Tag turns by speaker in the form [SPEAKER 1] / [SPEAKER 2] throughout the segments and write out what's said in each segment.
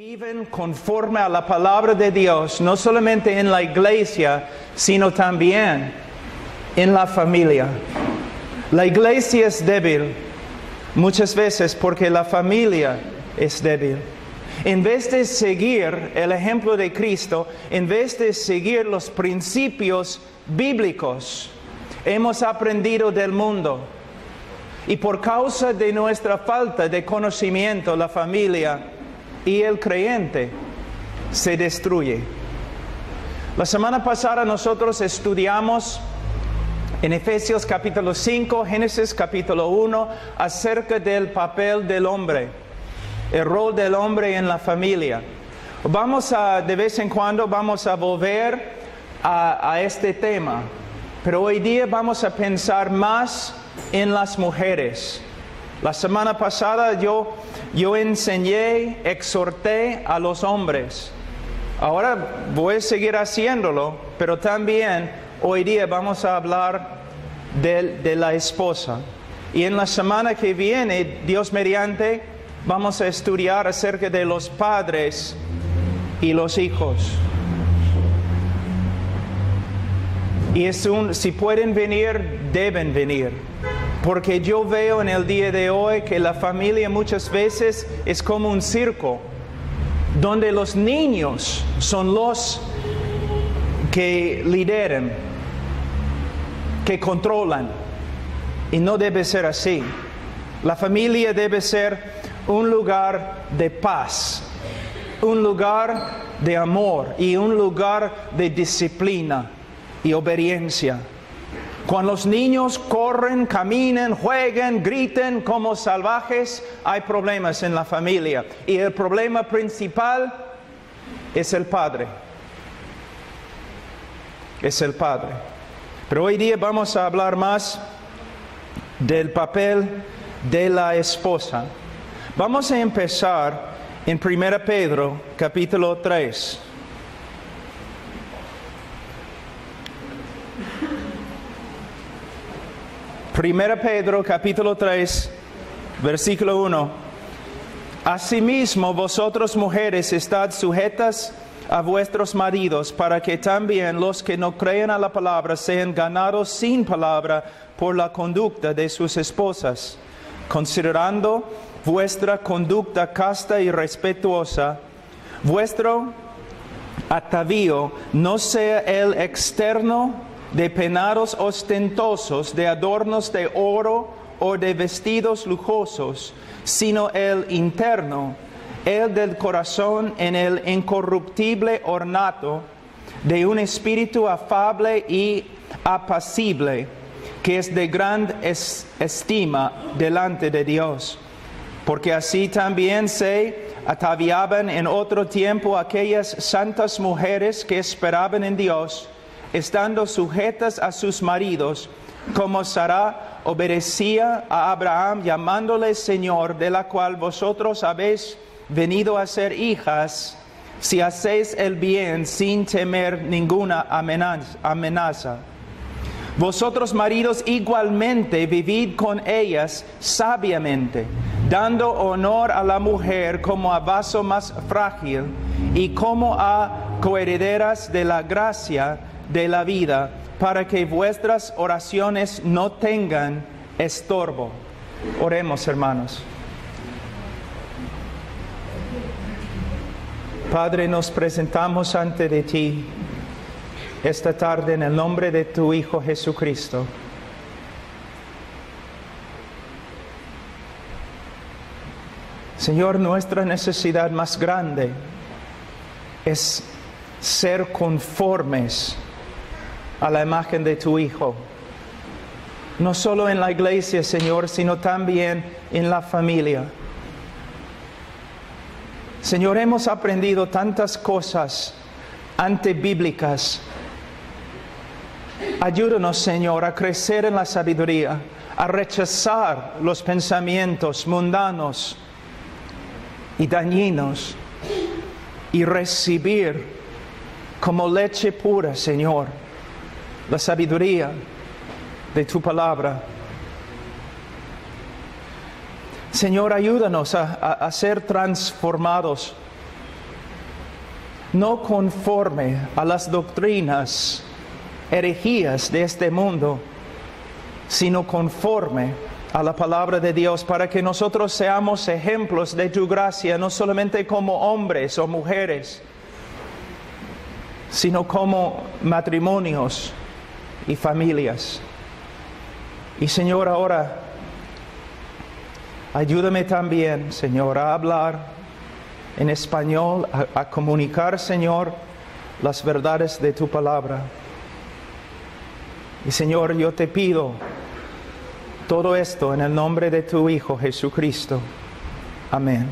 [SPEAKER 1] Viven conforme a la palabra de Dios, no solamente en la iglesia, sino también en la familia. La iglesia es débil muchas veces porque la familia es débil. En vez de seguir el ejemplo de Cristo, en vez de seguir los principios bíblicos, hemos aprendido del mundo. Y por causa de nuestra falta de conocimiento, la familia y el creyente se destruye. La semana pasada nosotros estudiamos en Efesios capítulo 5, Génesis capítulo 1, acerca del papel del hombre, el rol del hombre en la familia. De vez en cuando vamos a volver a este tema, pero hoy día vamos a pensar más en las mujeres. La semana pasada yo exhorté a los hombres. Ahora voy a seguir haciéndolo, pero también hoy día vamos a hablar de la esposa. Y en la semana que viene, Dios mediante, vamos a estudiar acerca de los padres y los hijos. Y si pueden venir, deben venir. Porque yo veo en el día de hoy que la familia muchas veces es como un circo, donde los niños son los que lideran, que controlan. Y no debe ser así. La familia debe ser un lugar de paz, un lugar de amor y un lugar de disciplina y obediencia. Cuando los niños corren, caminan, juegan, gritan como salvajes, hay problemas en la familia. Y el problema principal es el padre. Es el padre. Pero hoy día vamos a hablar más del papel de la esposa. Vamos a empezar en 1 Pedro, capítulo 3. 1 Pedro capítulo 3, versículo 1. Asimismo, vosotros mujeres, estad sujetas a vuestros maridos, para que también los que no creen a la palabra sean ganados sin palabra por la conducta de sus esposas, considerando vuestra conducta casta y respetuosa. Vuestro atavío no sea el externo de peinados ostentosos, de adornos de oro o de vestidos lujosos, sino el interno, el del corazón, en el incorruptible ornato de un espíritu afable y apacible, que es de gran estima delante de Dios. Porque así también se ataviaban en otro tiempo aquellas santas mujeres que esperaban en Dios, estando sujetas a sus maridos, como Sara obedecía a Abraham, llamándole Señor, de la cual vosotros habéis venido a ser hijas, si hacéis el bien sin temer ninguna amenaza. Vosotros, maridos, igualmente vivid con ellas sabiamente, dando honor a la mujer como a vaso más frágil y como a coherederas de la gracia de la vida, para que vuestras oraciones no tengan estorbo. Oremos, hermanos. Padre, nos presentamos ante de ti esta tarde en el nombre de tu Hijo Jesucristo. Señor, nuestra necesidad más grande es ser conformes a la imagen de tu Hijo. No solo en la iglesia, Señor, sino también en la familia. Señor, hemos aprendido tantas cosas antibíblicas. Ayúdanos, Señor, a crecer en la sabiduría, a rechazar los pensamientos mundanos y dañinos y recibir como leche pura, Señor, la sabiduría de tu palabra. Señor, ayúdanos a ser transformados no conforme a las doctrinas, herejías de este mundo, sino conforme a la palabra de Dios, para que nosotros seamos ejemplos de tu gracia, no solamente como hombres o mujeres, sino como matrimonios y familias. Y Señor, ahora, ayúdame también, Señor, a hablar en español, a comunicar, Señor, las verdades de tu palabra. Y Señor, yo te pido todo esto en el nombre de tu Hijo Jesucristo. Amén.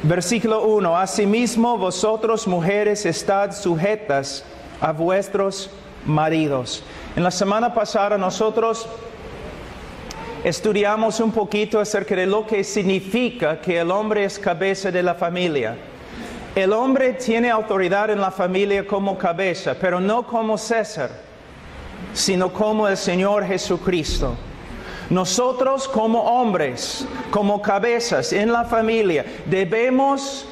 [SPEAKER 1] Versículo 1. Asimismo, vosotros mujeres estad sujetas a vuestros maridos. En la semana pasada nosotros estudiamos un poquito acerca de lo que significa que el hombre es cabeza de la familia. El hombre tiene autoridad en la familia como cabeza, pero no como César, sino como el Señor Jesucristo. Nosotros como hombres, como cabezas en la familia, debemos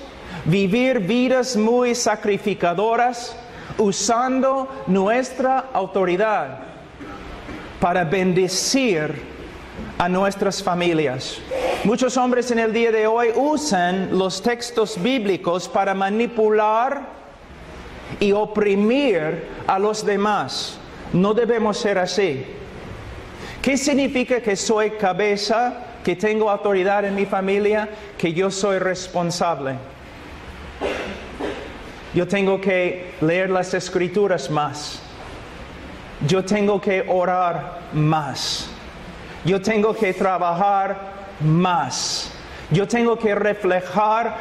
[SPEAKER 1] vivir vidas muy sacrificadoras, usando nuestra autoridad para bendecir a nuestras familias. Muchos hombres en el día de hoy usan los textos bíblicos para manipular y oprimir a los demás. No debemos ser así. ¿Qué significa que soy cabeza, que tengo autoridad en mi familia, que yo soy responsable? Yo tengo que leer las Escrituras más. Yo tengo que orar más. Yo tengo que trabajar más. Yo tengo que reflejar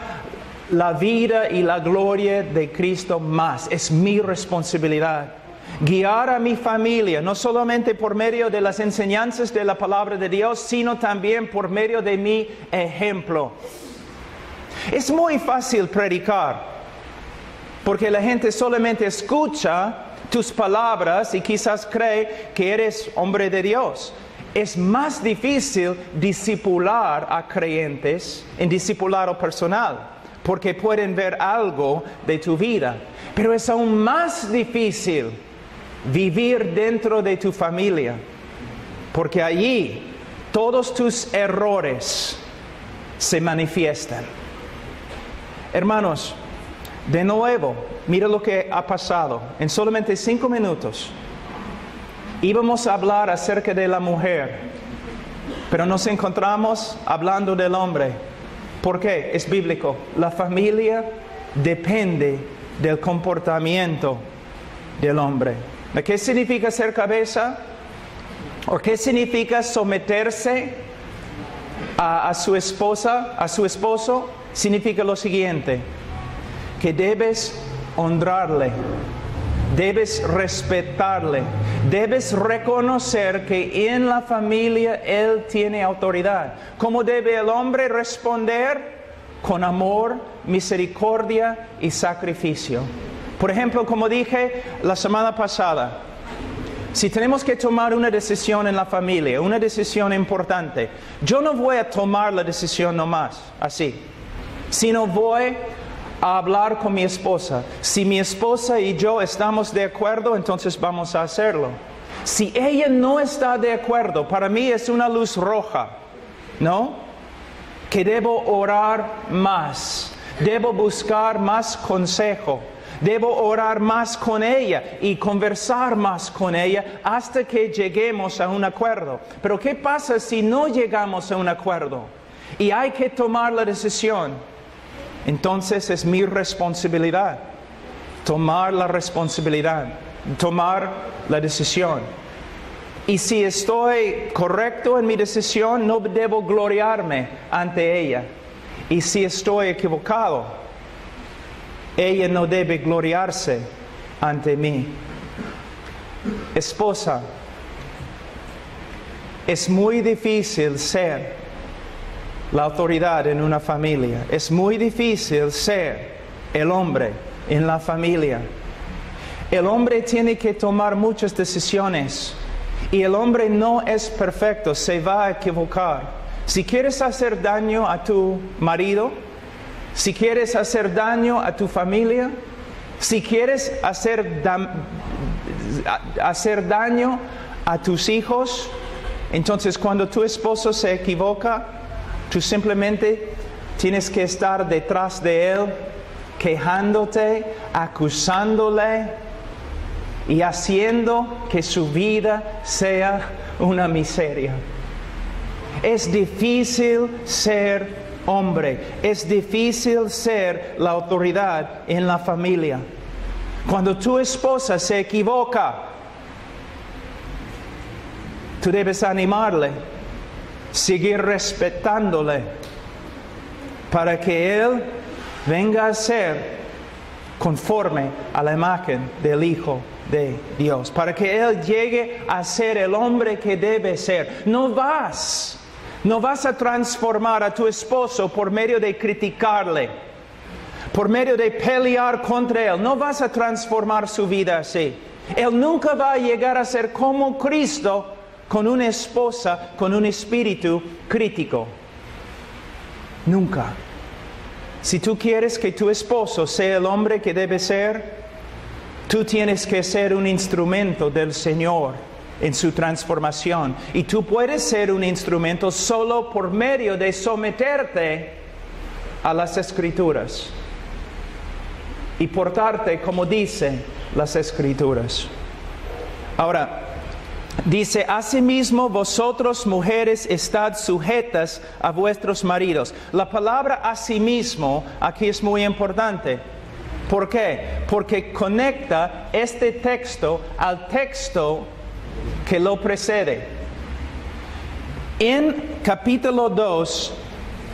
[SPEAKER 1] la vida y la gloria de Cristo más. Es mi responsabilidad. Guiar a mi familia, no solamente por medio de las enseñanzas de la palabra de Dios, sino también por medio de mi ejemplo. Es muy fácil predicar, porque la gente solamente escucha tus palabras y quizás cree que eres hombre de Dios. Es más difícil discipular a creyentes en discipulado personal, porque pueden ver algo de tu vida. Pero es aún más difícil vivir dentro de tu familia, porque allí todos tus errores se manifiestan. Hermanos, de nuevo, mira lo que ha pasado. En solamente 5 minutos íbamos a hablar acerca de la mujer, pero nos encontramos hablando del hombre. ¿Por qué? Es bíblico. La familia depende del comportamiento del hombre. ¿Qué significa ser cabeza? ¿O qué significa someterse a su esposa, a su esposo? Significa lo siguiente: que debes honrarle, debes respetarle, debes reconocer que en la familia él tiene autoridad. ¿Cómo debe el hombre responder? Con amor, misericordia y sacrificio. Por ejemplo, como dije la semana pasada, si tenemos que tomar una decisión en la familia, una decisión importante, yo no voy a tomar la decisión nomás, así, sino voy a hablar con mi esposa. Si mi esposa y yo estamos de acuerdo, entonces vamos a hacerlo. Si ella no está de acuerdo, para mí es una luz roja, ¿no? Que debo orar más, debo buscar más consejo, debo orar más con ella y conversar más con ella hasta que lleguemos a un acuerdo. Pero ¿qué pasa si no llegamos a un acuerdo y hay que tomar la decisión? Entonces es mi responsabilidad tomar la responsabilidad, tomar la decisión. Y si estoy correcto en mi decisión, no debo gloriarme ante ella. Y si estoy equivocado, ella no debe gloriarse ante mí. Esposa, es muy difícil ser la autoridad en una familia. Es muy difícil ser el hombre en la familia. El hombre tiene que tomar muchas decisiones y el hombre no es perfecto, se va a equivocar. Si quieres hacer daño a tu marido, si quieres hacer daño a tu familia, si quieres hacer daño a tus hijos, entonces cuando tu esposo se equivoca, tú simplemente tienes que estar detrás de él, quejándote, acusándole y haciendo que su vida sea una miseria. Es difícil ser hombre, es difícil ser la autoridad en la familia. Cuando tu esposa se equivoca, tú debes animarle, seguir respetándole, para que él venga a ser conforme a la imagen del Hijo de Dios, para que él llegue a ser el hombre que debe ser. No vas a transformar a tu esposo por medio de criticarle, por medio de pelear contra él. No vas a transformar su vida así. Él nunca va a llegar a ser como Cristo con una esposa, con un espíritu crítico. Nunca. Si tú quieres que tu esposo sea el hombre que debe ser, tú tienes que ser un instrumento del Señor en su transformación. Y tú puedes ser un instrumento solo por medio de someterte a las Escrituras y portarte como dicen las Escrituras. Ahora, dice, asimismo vosotros mujeres estad sujetas a vuestros maridos. La palabra asimismo aquí es muy importante. ¿Por qué? Porque conecta este texto al texto que lo precede. En capítulo 2,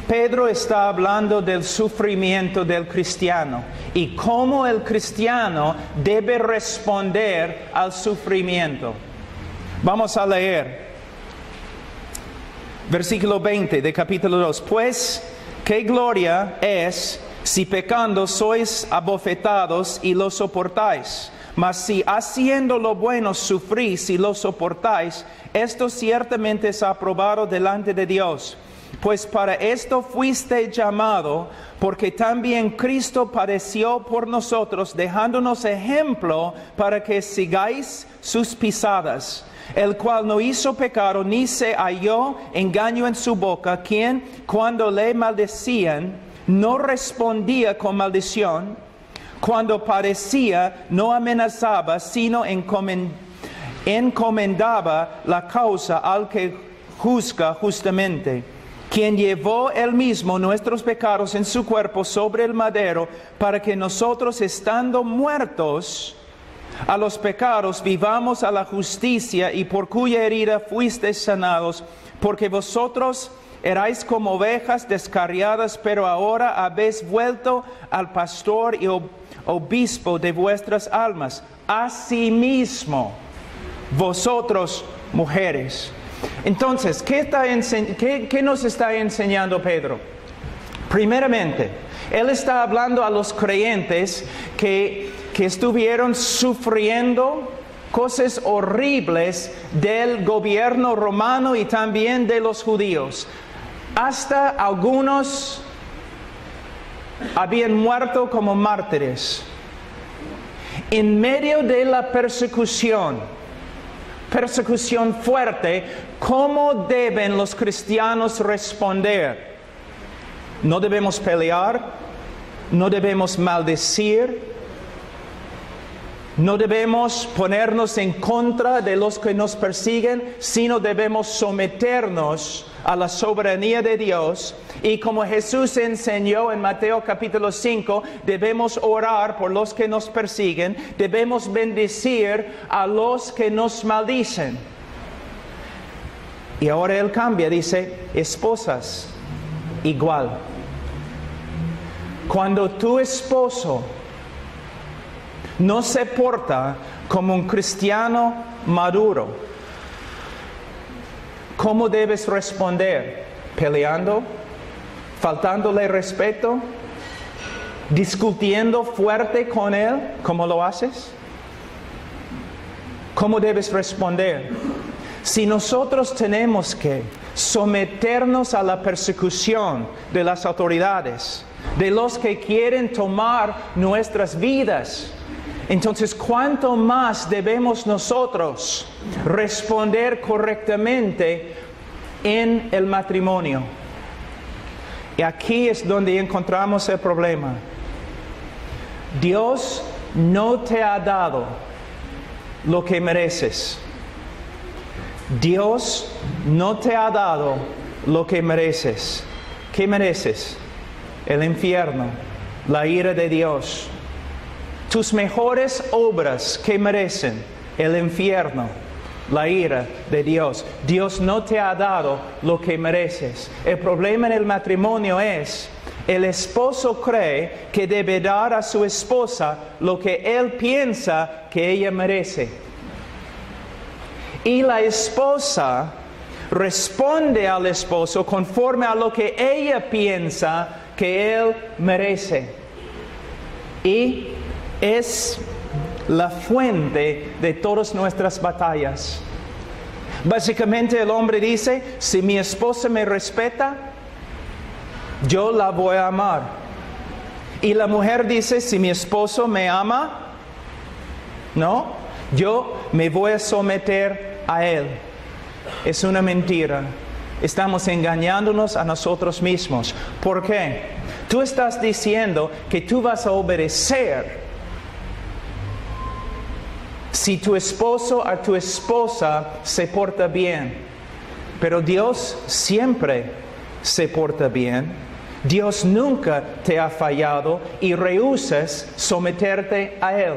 [SPEAKER 1] Pedro está hablando del sufrimiento del cristiano y cómo el cristiano debe responder al sufrimiento. Vamos a leer versículo 20 de capítulo 2. Pues, ¿qué gloria es si pecando sois abofetados y lo soportáis? Mas si haciendo lo bueno sufrís y lo soportáis, esto ciertamente es aprobado delante de Dios. Pues para esto fuiste llamado, porque también Cristo padeció por nosotros, dejándonos ejemplo para que sigáis sus pisadas. El cual no hizo pecado, ni se halló engaño en su boca, quien cuando le maldecían, no respondía con maldición. Cuando padecía, no amenazaba, sino encomendaba la causa al que juzga justamente, quien llevó él mismo nuestros pecados en su cuerpo sobre el madero, para que nosotros, estando muertos a los pecados, vivamos a la justicia, y por cuya herida fuisteis sanados, porque vosotros erais como ovejas descarriadas, pero ahora habéis vuelto al pastor y obispo de vuestras almas. Asimismo, vosotros mujeres. Entonces, ¿qué nos está enseñando Pedro? Primeramente, él está hablando a los creyentes que estuvieron sufriendo cosas horribles del gobierno romano y también de los judíos. Hasta algunos habían muerto como mártires. En medio de la persecución fuerte, ¿cómo deben los cristianos responder? No debemos pelear, no debemos maldecir, no debemos ponernos en contra de los que nos persiguen, sino debemos someternos a la soberanía de Dios. Y como Jesús enseñó en Mateo capítulo 5, debemos orar por los que nos persiguen, debemos bendecir a los que nos maldicen. Y ahora él cambia, dice, esposas, igual. Cuando tu esposo no se porta como un cristiano maduro, ¿cómo debes responder? ¿Peleando? ¿Faltándole respeto? ¿Discutiendo fuerte con él? ¿Cómo lo haces? ¿Cómo debes responder? Si nosotros tenemos que someternos a la persecución de las autoridades, de los que quieren tomar nuestras vidas. Entonces, ¿cuánto más debemos nosotros responder correctamente en el matrimonio? Y aquí es donde encontramos el problema. Dios no te ha dado lo que mereces. Dios no te ha dado lo que mereces. ¿Qué mereces? El infierno, la ira de Dios. Tus mejores obras, ¿qué merecen? El infierno, la ira de Dios. Dios no te ha dado lo que mereces. El problema en el matrimonio es, el esposo cree que debe dar a su esposa lo que él piensa que ella merece. Y la esposa responde al esposo conforme a lo que ella piensa que él merece. Y es la fuente de todas nuestras batallas. Básicamente el hombre dice, si mi esposa me respeta, yo la voy a amar. Y la mujer dice, si mi esposo me ama, no, yo me voy a someter a él. Es una mentira. Estamos engañándonos a nosotros mismos. ¿Por qué? Tú estás diciendo que tú vas a obedecer si tu esposo o tu esposa se porta bien. Pero Dios siempre se porta bien. Dios nunca te ha fallado y rehusas someterte a Él.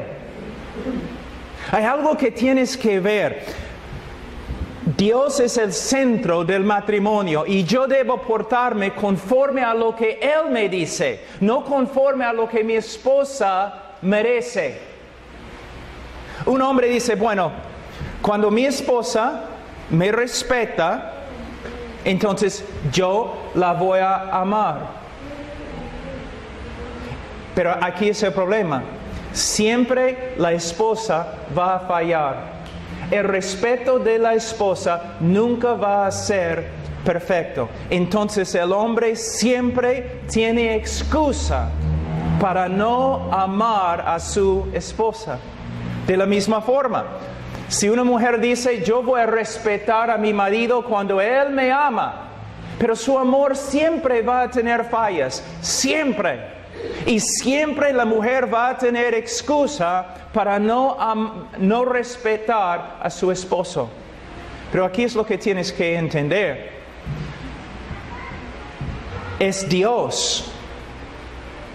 [SPEAKER 1] Hay algo que tienes que ver. Dios es el centro del matrimonio y yo debo portarme conforme a lo que Él me dice, no conforme a lo que mi esposa merece. Un hombre dice, bueno, cuando mi esposa me respeta, entonces yo la voy a amar. Pero aquí es el problema. Siempre la esposa va a fallar. El respeto de la esposa nunca va a ser perfecto. Entonces el hombre siempre tiene excusa para no amar a su esposa. De la misma forma, si una mujer dice, yo voy a respetar a mi marido cuando él me ama, pero su amor siempre va a tener fallas, siempre. Y siempre la mujer va a tener excusa para no respetar a su esposo. Pero aquí es lo que tienes que entender. Es Dios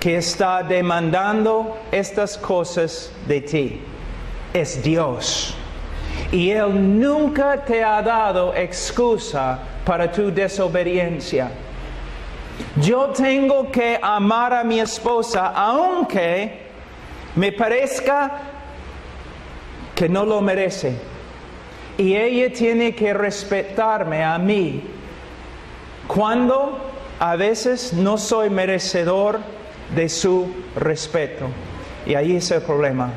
[SPEAKER 1] que está demandando estas cosas de ti. Es Dios. Y Él nunca te ha dado excusa para tu desobediencia. Yo tengo que amar a mi esposa aunque me parezca que no lo merece. Y ella tiene que respetarme a mí cuando a veces no soy merecedor de su respeto. Y ahí es el problema.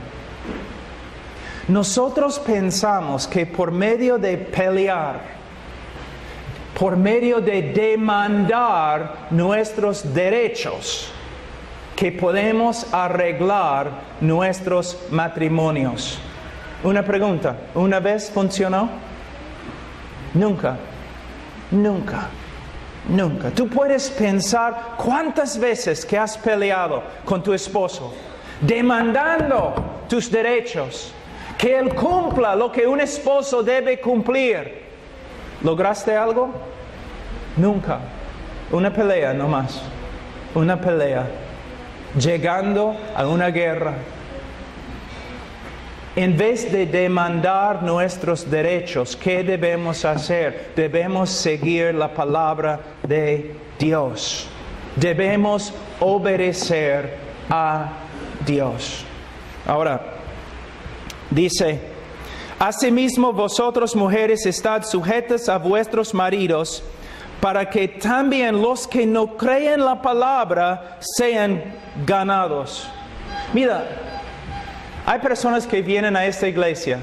[SPEAKER 1] Nosotros pensamos que por medio de pelear, por medio de demandar nuestros derechos, que podemos arreglar nuestros matrimonios. Una pregunta, ¿una vez funcionó? Nunca, nunca, nunca. Tú puedes pensar cuántas veces que has peleado con tu esposo, demandando tus derechos, que él cumpla lo que un esposo debe cumplir. ¿Lograste algo? Nunca. Una pelea nomás. Una pelea. Llegando a una guerra. En vez de demandar nuestros derechos, ¿qué debemos hacer? Debemos seguir la palabra de Dios. Debemos obedecer a Dios. Ahora, dice, asimismo vosotros mujeres estad sujetas a vuestros maridos, para que también los que no creen la palabra sean ganados. Mira, hay personas que vienen a esta iglesia,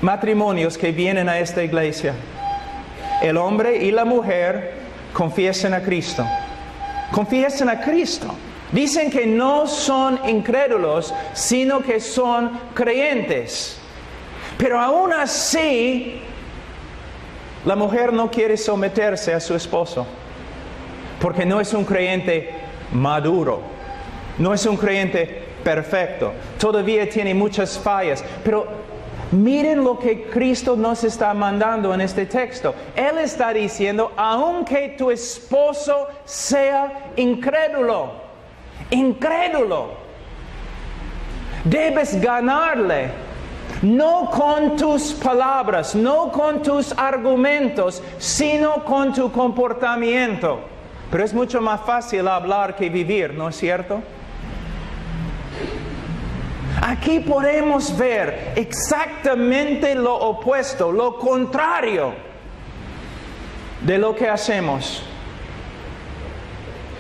[SPEAKER 1] matrimonios que vienen a esta iglesia. El hombre y la mujer confiesen a Cristo. Confiesen a Cristo. Dicen que no son incrédulos, sino que son creyentes. Pero aún así, la mujer no quiere someterse a su esposo, porque no es un creyente maduro, no es un creyente perfecto, todavía tiene muchas fallas. Pero miren lo que Cristo nos está mandando en este texto. Él está diciendo, aunque tu esposo sea incrédulo, debes ganarle. No con tus palabras, no con tus argumentos, sino con tu comportamiento. Pero es mucho más fácil hablar que vivir, ¿no es cierto? Aquí podemos ver exactamente lo opuesto, lo contrario de lo que hacemos.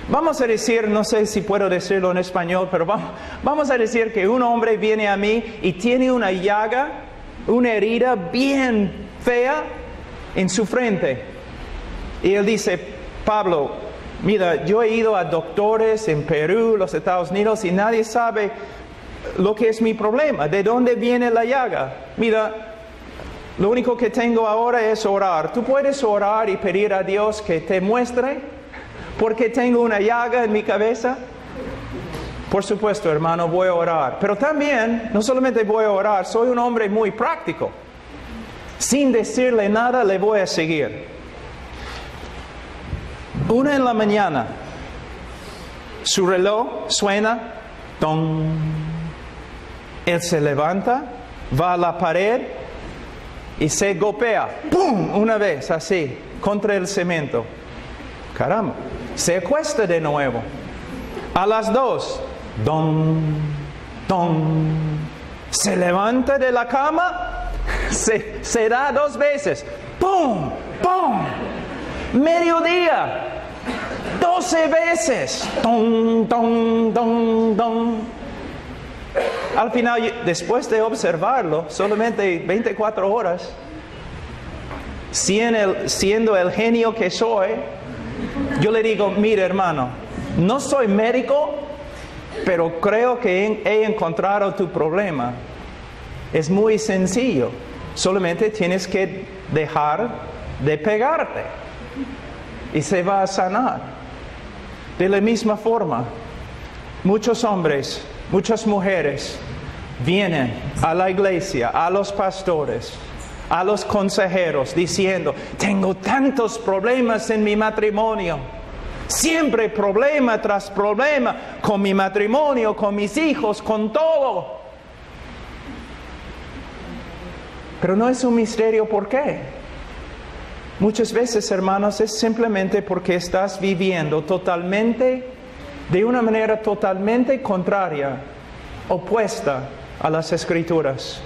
[SPEAKER 1] Vamos a decir, no sé si puedo decirlo en español, pero vamos a decir que un hombre viene a mí y tiene una llaga, una herida bien fea en su frente. Y él dice, Pablo, mira, yo he ido a doctores en Perú, los Estados Unidos, y nadie sabe lo que es mi problema, de dónde viene la llaga. Mira, lo único que tengo ahora es orar. ¿Tú puedes orar y pedir a Dios que te muestre porque tengo una llaga en mi cabeza? Por supuesto, hermano, voy a orar. Pero también, no solamente voy a orar, soy un hombre muy práctico. Sin decirle nada, le voy a seguir. 1 de la mañana, su reloj suena, ¡ton! Él se levanta, va a la pared y se golpea, ¡pum!, una vez así, contra el cemento. Caramba, se acuesta de nuevo. A las 2, ¡don! ¡don! Se levanta de la cama, se da 2 veces, ¡pum! ¡pum! Mediodía, 12 veces, ¡don! ¡don! ¡don! ¡don! Al final, después de observarlo, solamente 24 horas, siendo el genio que soy, yo le digo, mire hermano, no soy médico, pero creo que he encontrado tu problema. Es muy sencillo, solamente tienes que dejar de pegarte y se va a sanar. De la misma forma, muchos hombres, muchas mujeres vienen a la iglesia, a los pastores, a los consejeros, diciendo, tengo tantos problemas en mi matrimonio. Siempre problema tras problema con mi matrimonio, con mis hijos, con todo. Pero no es un misterio por qué. Muchas veces, hermanos, es simplemente porque estás viviendo de una manera totalmente contraria, opuesta a las Escrituras.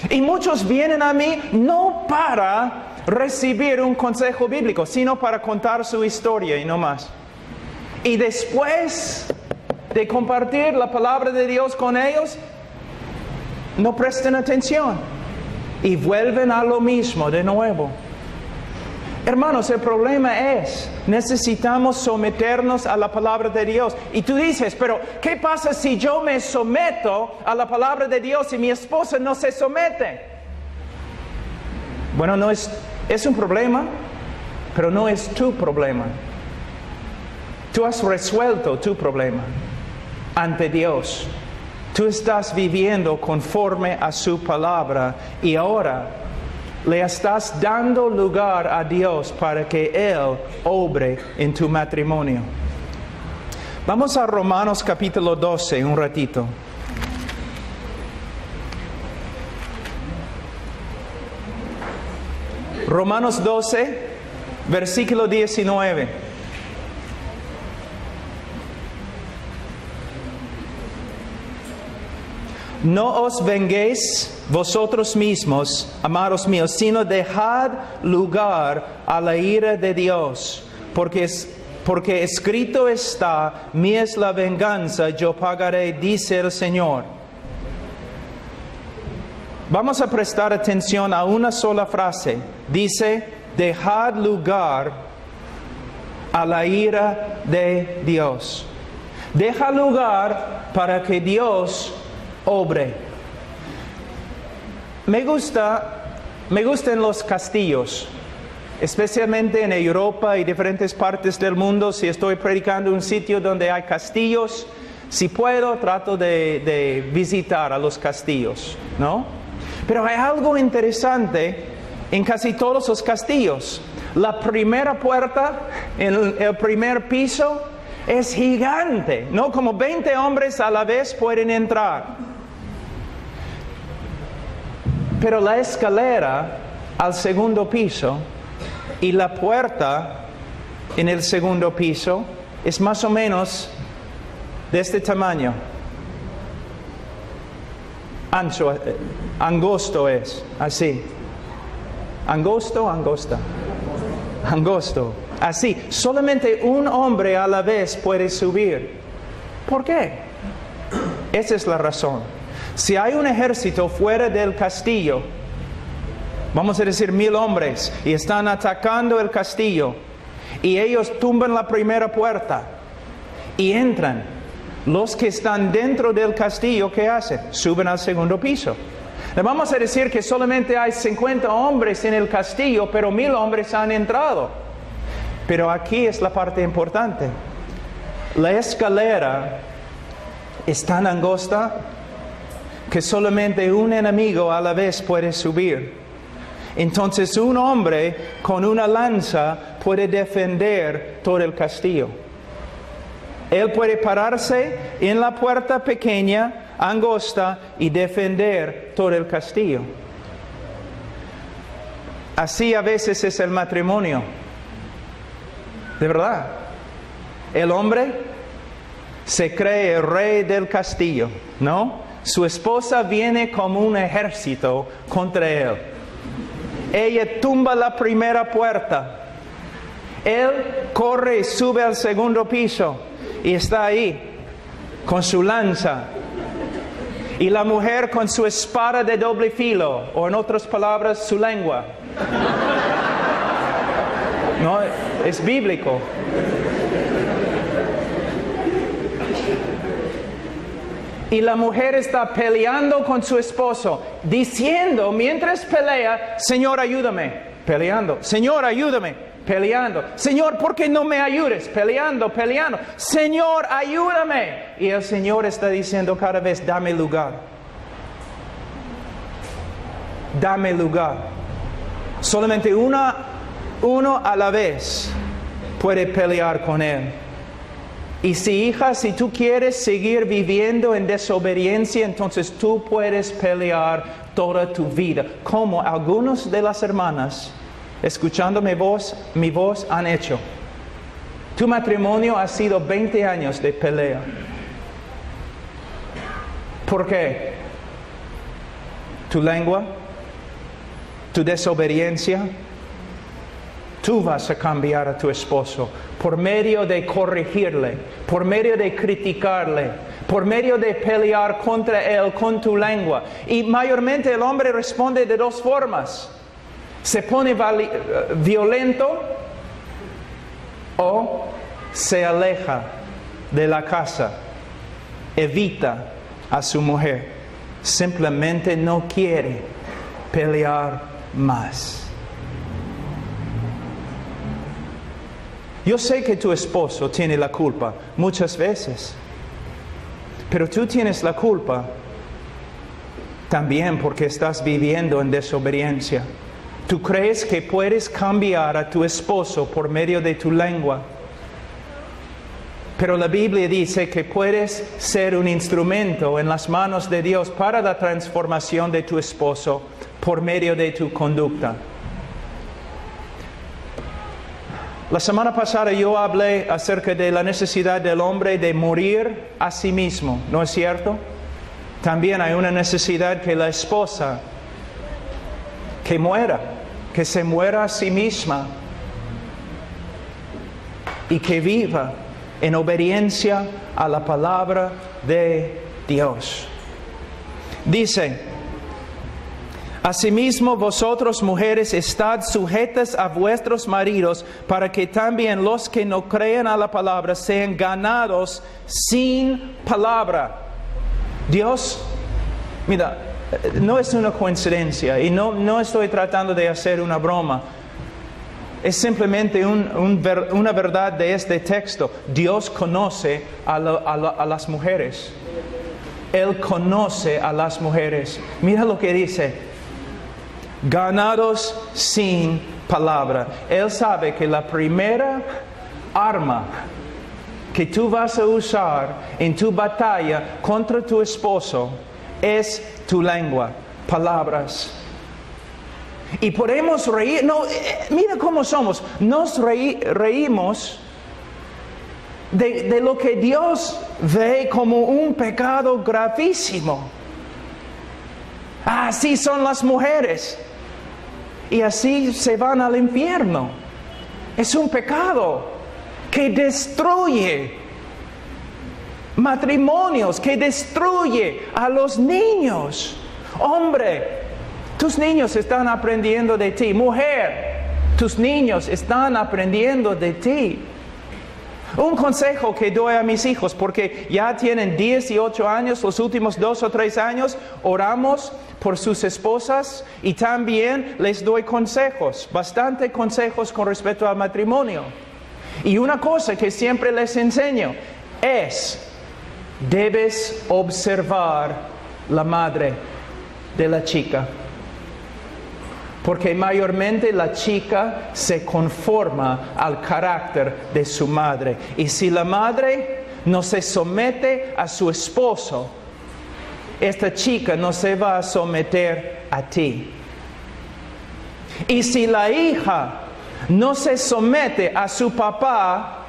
[SPEAKER 1] Y muchos vienen a mí no para recibir un consejo bíblico, sino para contar su historia y no más. Y después de compartir la palabra de Dios con ellos, no prestan atención y vuelven a lo mismo de nuevo. Hermanos, el problema es, necesitamos someternos a la palabra de Dios. Y tú dices, pero ¿qué pasa si yo me someto a la palabra de Dios y mi esposa no se somete? Bueno, es un problema, pero no es tu problema. Tú has resuelto tu problema ante Dios. Tú estás viviendo conforme a su palabra y ahora le estás dando lugar a Dios para que Él obre en tu matrimonio. Vamos a Romanos capítulo 12 un ratito. Romanos 12, versículo 19. No os venguéis vosotros mismos, amados míos, sino dejad lugar a la ira de Dios, porque escrito está, mía es la venganza, yo pagaré, dice el Señor. Vamos a prestar atención a una sola frase. Dice, dejad lugar a la ira de Dios. Deja lugar para que Dios obre. Me gustan los castillos, especialmente en Europa y diferentes partes del mundo. Si estoy predicando en un sitio donde hay castillos, si puedo, trato de visitar a los castillos, ¿no? Pero hay algo interesante en casi todos los castillos. La primera puerta en el primer piso es gigante, ¿no? Como 20 hombres a la vez pueden entrar. Pero la escalera al segundo piso y la puerta en el segundo piso es más o menos de este tamaño. Ancho, angosto es, así. Angosto, angosta. Angosto, así. Solamente un hombre a la vez puede subir. ¿Por qué? Esa es la razón. Si hay un ejército fuera del castillo, vamos a decir 1000 hombres, y están atacando el castillo, y ellos tumban la primera puerta y entran, los que están dentro del castillo, ¿qué hacen? Suben al segundo piso. Le vamos a decir que solamente hay 50 hombres en el castillo, pero 1000 hombres han entrado. Pero aquí es la parte importante. La escalera es tan angosta que solamente un enemigo a la vez puede subir. Entonces un hombre con una lanza puede defender todo el castillo. Él puede pararse en la puerta pequeña, angosta, y defender todo el castillo. Así a veces es el matrimonio. De verdad. El hombre se cree el rey del castillo, ¿no? Su esposa viene como un ejército contra él. Ella tumba la primera puerta. Él corre y sube al segundo piso y está ahí con su lanza. Y la mujer con su espada de doble filo, o en otras palabras, su lengua. No, es bíblico. Y la mujer está peleando con su esposo, diciendo mientras pelea, Señor, ayúdame, peleando. Señor, ayúdame, peleando. Señor, ¿por qué no me ayudes? Peleando. Señor, ayúdame. Y el Señor está diciendo cada vez, dame lugar. Dame lugar. Solamente uno a la vez puede pelear con Él. Y si tú quieres seguir viviendo en desobediencia, entonces tú puedes pelear toda tu vida, como algunas de las hermanas, escuchando mi voz, han hecho. Tu matrimonio ha sido 20 años de pelea. ¿Por qué? Tu lengua, tu desobediencia. Tú vas a cambiar a tu esposo por medio de corregirle, por medio de criticarle, por medio de pelear contra él con tu lengua. Y mayormente el hombre responde de dos formas. Se pone violento o se aleja de la casa, evita a su mujer. Simplemente no quiere pelear más. Yo sé que tu esposo tiene la culpa muchas veces, pero tú tienes la culpa también porque estás viviendo en desobediencia. Tú crees que puedes cambiar a tu esposo por medio de tu lengua, pero la Biblia dice que puedes ser un instrumento en las manos de Dios para la transformación de tu esposo por medio de tu conducta. La semana pasada yo hablé acerca de la necesidad del hombre de morir a sí mismo, ¿no es cierto? También hay una necesidad que la esposa que se muera a sí misma y que viva en obediencia a la palabra de Dios. Dice, Asimismo, vosotros mujeres, estad sujetas a vuestros maridos, para que también los que no creen a la palabra sean ganados sin palabra. Dios, mira, no es una coincidencia y no estoy tratando de hacer una broma. Es simplemente una verdad de este texto. Dios conoce a las mujeres. Él conoce a las mujeres. Mira lo que dice. Ganados sin palabra. Él sabe que la primera arma que tú vas a usar en tu batalla contra tu esposo es tu lengua, palabras. Y podemos reír, mira cómo somos, nos reímos de lo que Dios ve como un pecado gravísimo. Así son las mujeres. Y así se van al infierno. Es un pecado que destruye matrimonios, que destruye a los niños. Hombre, tus niños están aprendiendo de ti. Mujer, tus niños están aprendiendo de ti. Un consejo que doy a mis hijos, porque ya tienen 18 años, los últimos 2 o 3 años, oramos por sus esposas y también les doy consejos, bastante consejos con respecto al matrimonio. Y una cosa que siempre les enseño es, debes observar la madre de la chica. Porque mayormente la chica se conforma al carácter de su madre. Y si la madre no se somete a su esposo, esta chica no se va a someter a ti. Y si la hija no se somete a su papá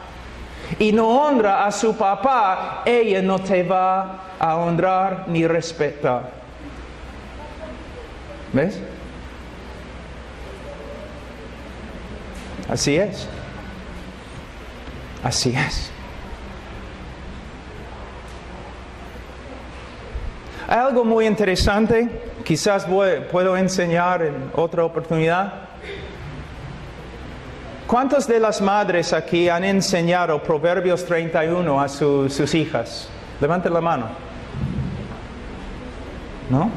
[SPEAKER 1] y no honra a su papá, ella no te va a honrar ni respetar. ¿Ves? Así es. Así es. Hay algo muy interesante, quizás puedo enseñar en otra oportunidad. ¿Cuántas de las madres aquí han enseñado Proverbios 31 a sus hijas? Levanten la mano. ¿No?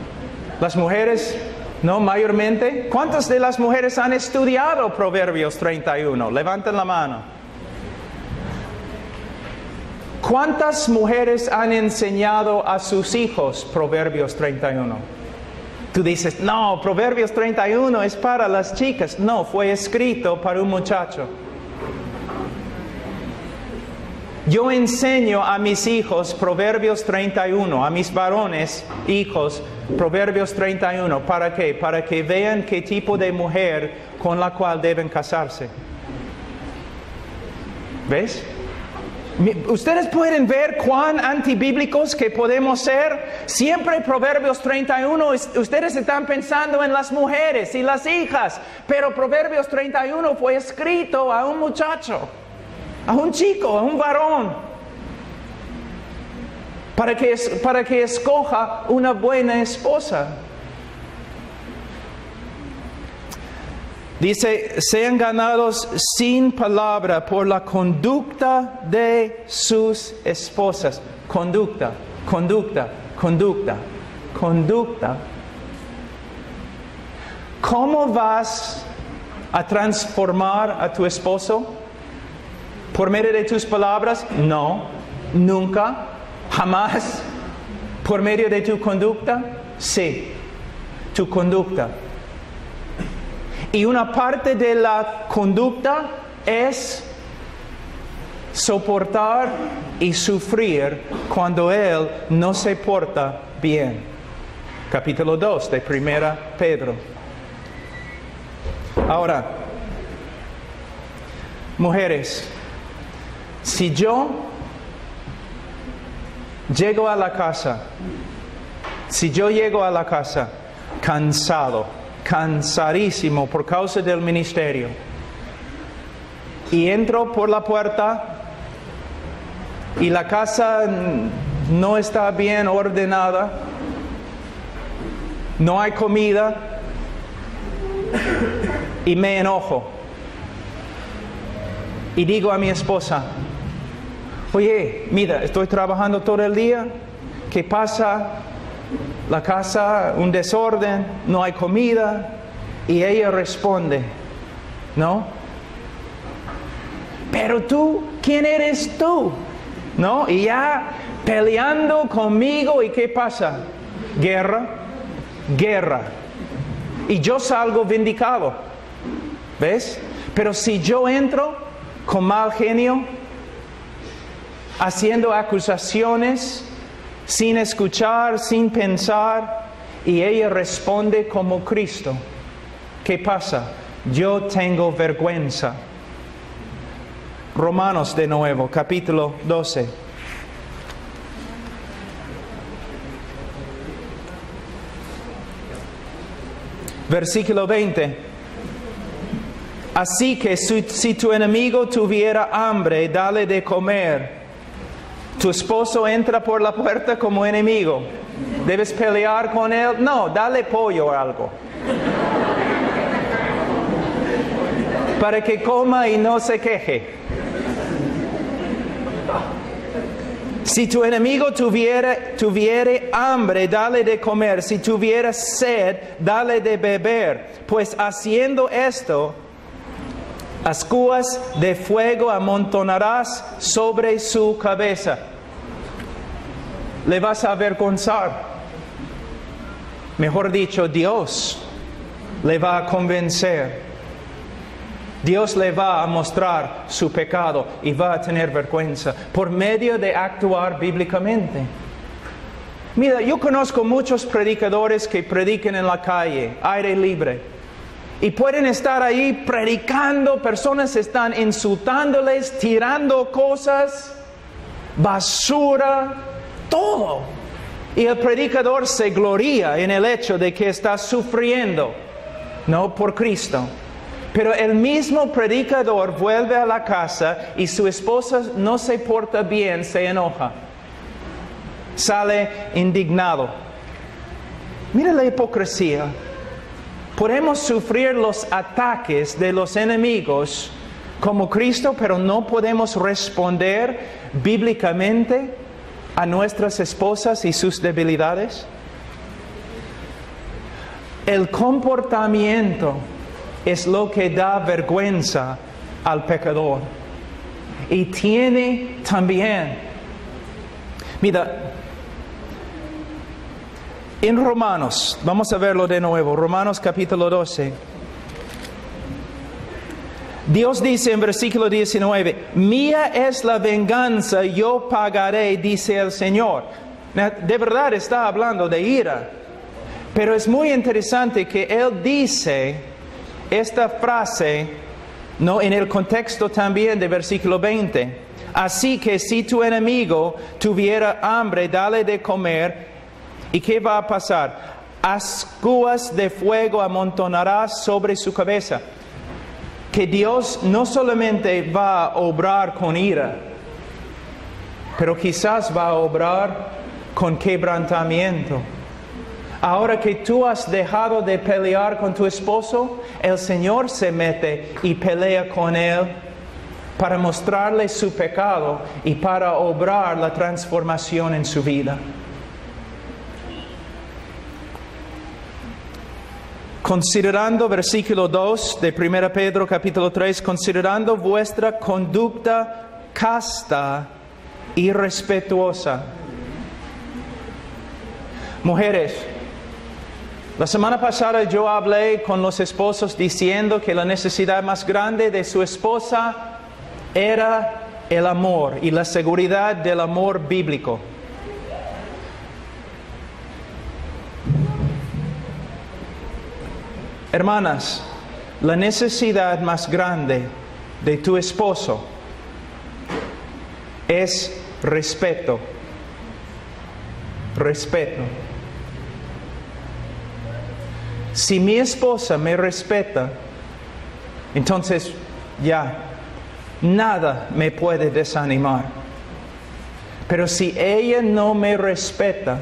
[SPEAKER 1] Las mujeres, ¿no? Mayormente. ¿Cuántas de las mujeres han estudiado Proverbios 31? Levanten la mano. ¿Cuántas mujeres han enseñado a sus hijos Proverbios 31? Tú dices, no, Proverbios 31 es para las chicas. No, fue escrito para un muchacho. Yo enseño a mis hijos Proverbios 31, a mis varones, hijos, Proverbios 31. ¿Para qué? Para que vean qué tipo de mujer con la cual deben casarse. ¿Ves? Ustedes pueden ver cuán antibíblicos que podemos ser. Siempre Proverbios 31, ustedes están pensando en las mujeres y las hijas, pero Proverbios 31 fue escrito a un muchacho, a un chico, a un varón, para que escoja una buena esposa. Dice, sean ganados sin palabra por la conducta de sus esposas. Conducta, conducta, conducta, conducta. ¿Cómo vas a transformar a tu esposo? ¿Por medio de tus palabras? No, nunca, jamás. ¿Por medio de tu conducta? Sí, tu conducta. Y una parte de la conducta es soportar y sufrir cuando él no se porta bien. Capítulo 2 de 1 Pedro. Ahora, mujeres, si yo llego a la casa cansadísimo por causa del ministerio, y entro por la puerta y la casa no está bien ordenada, no hay comida, y me enojo. Y digo a mi esposa, oye, mira, estoy trabajando todo el día, ¿qué pasa? La casa, un desorden, no hay comida. Y ella responde, ¿no? Pero tú, ¿quién eres tú? ¿No? Y ya peleando conmigo, ¿y qué pasa? Guerra. Y yo salgo vindicado. ¿Ves? Pero si yo entro con mal genio, haciendo acusaciones, sin escuchar, sin pensar, y ella responde como Cristo, ¿qué pasa? Yo tengo vergüenza. Romanos de nuevo, capítulo 12. Versículo 20. Así que si tu enemigo tuviera hambre, dale de comer. Tu esposo entra por la puerta como enemigo. ¿Debes pelear con él? No, dale pollo o algo. Para que coma y no se queje. Si tu enemigo tuviere hambre, dale de comer. Si tuviera sed, dale de beber. Pues haciendo esto, ascuas de fuego amontonarás sobre su cabeza. Le vas a avergonzar. Mejor dicho, Dios le va a convencer. Dios le va a mostrar su pecado y va a tener vergüenza por medio de actuar bíblicamente. Mira, yo conozco muchos predicadores que predican en la calle, aire libre. Y pueden estar ahí predicando, personas están insultándoles, tirando cosas, basura, todo. Y el predicador se gloria en el hecho de que está sufriendo, no por Cristo. Pero el mismo predicador vuelve a la casa y su esposa no se porta bien, se enoja. Sale indignado. Mira la hipocresía. Podemos sufrir los ataques de los enemigos como Cristo, pero no podemos responder bíblicamente a nuestras esposas y sus debilidades. El comportamiento es lo que da vergüenza al pecador. Y tiene también, mira, en Romanos, vamos a verlo de nuevo, Romanos capítulo 12. Dios dice en versículo 19, mía es la venganza, yo pagaré, dice el Señor. De verdad está hablando de ira. Pero es muy interesante que Él dice esta frase, no, en el contexto también de versículo 20. Así que si tu enemigo tuviera hambre, dale de comer. ¿Y qué va a pasar? Ascuas de fuego amontonarás sobre su cabeza. Que Dios no solamente va a obrar con ira, pero quizás va a obrar con quebrantamiento. Ahora que tú has dejado de pelear con tu esposo, el Señor se mete y pelea con él para mostrarle su pecado y para obrar la transformación en su vida. Considerando, versículo 2 de 1 Pedro capítulo 3, considerando vuestra conducta casta y respetuosa. Mujeres, la semana pasada yo hablé con los esposos diciendo que la necesidad más grande de su esposa era el amor y la seguridad del amor bíblico. Hermanas, la necesidad más grande de tu esposo es respeto. Respeto. Si mi esposa me respeta, entonces ya nada me puede desanimar. Pero si ella no me respeta,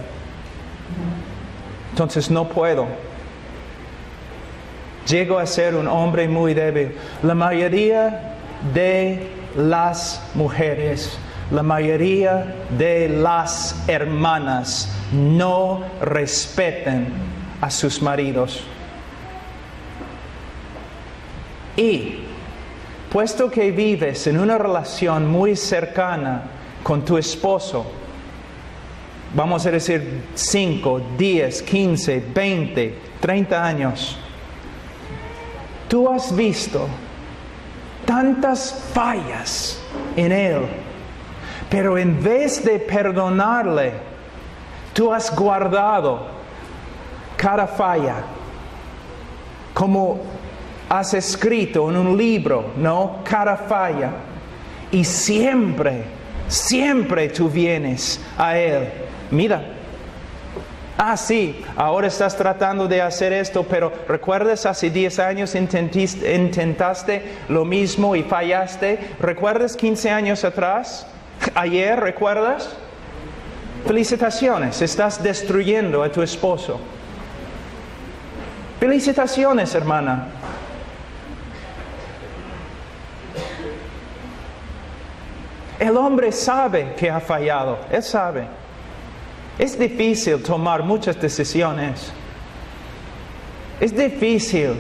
[SPEAKER 1] entonces no puedo. llego a ser un hombre muy débil. La mayoría de las mujeres, la mayoría de las hermanas no respetan a sus maridos. Y puesto que vives en una relación muy cercana con tu esposo, vamos a decir 5, 10, 15, 20, 30 años, tú has visto tantas fallas en él, pero en vez de perdonarle, tú has guardado cada falla, como has escrito en un libro, ¿no? Cada falla. Y siempre tú vienes a él. Mira, sí, ahora estás tratando de hacer esto, pero ¿recuerdas hace 10 años intentaste lo mismo y fallaste? ¿Recuerdas 15 años atrás? ¿Ayer recuerdas? Felicitaciones, estás destruyendo a tu esposo. Felicitaciones, hermana. El hombre sabe que ha fallado, él sabe. Es difícil tomar muchas decisiones. Es difícil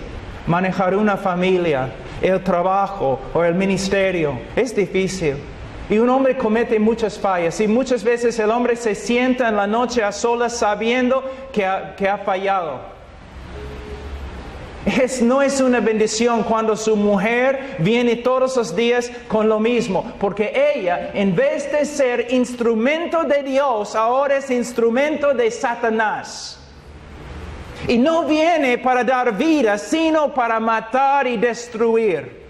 [SPEAKER 1] manejar una familia, el trabajo o el ministerio. Es difícil. Y un hombre comete muchas fallas. Y muchas veces el hombre se sienta en la noche a solas sabiendo que ha fallado. No es una bendición cuando su mujer viene todos los días con lo mismo, porque ella, en vez de ser instrumento de Dios, ahora es instrumento de Satanás. Y no viene para dar vida, sino para matar y destruir.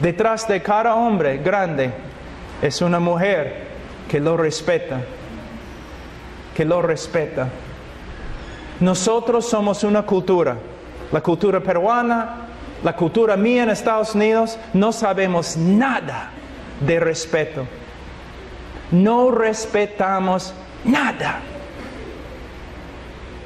[SPEAKER 1] Detrás de cada hombre grande es una mujer que lo respeta, Nosotros somos una cultura, la cultura peruana, la cultura mía en Estados Unidos, no sabemos nada de respeto. No respetamos nada.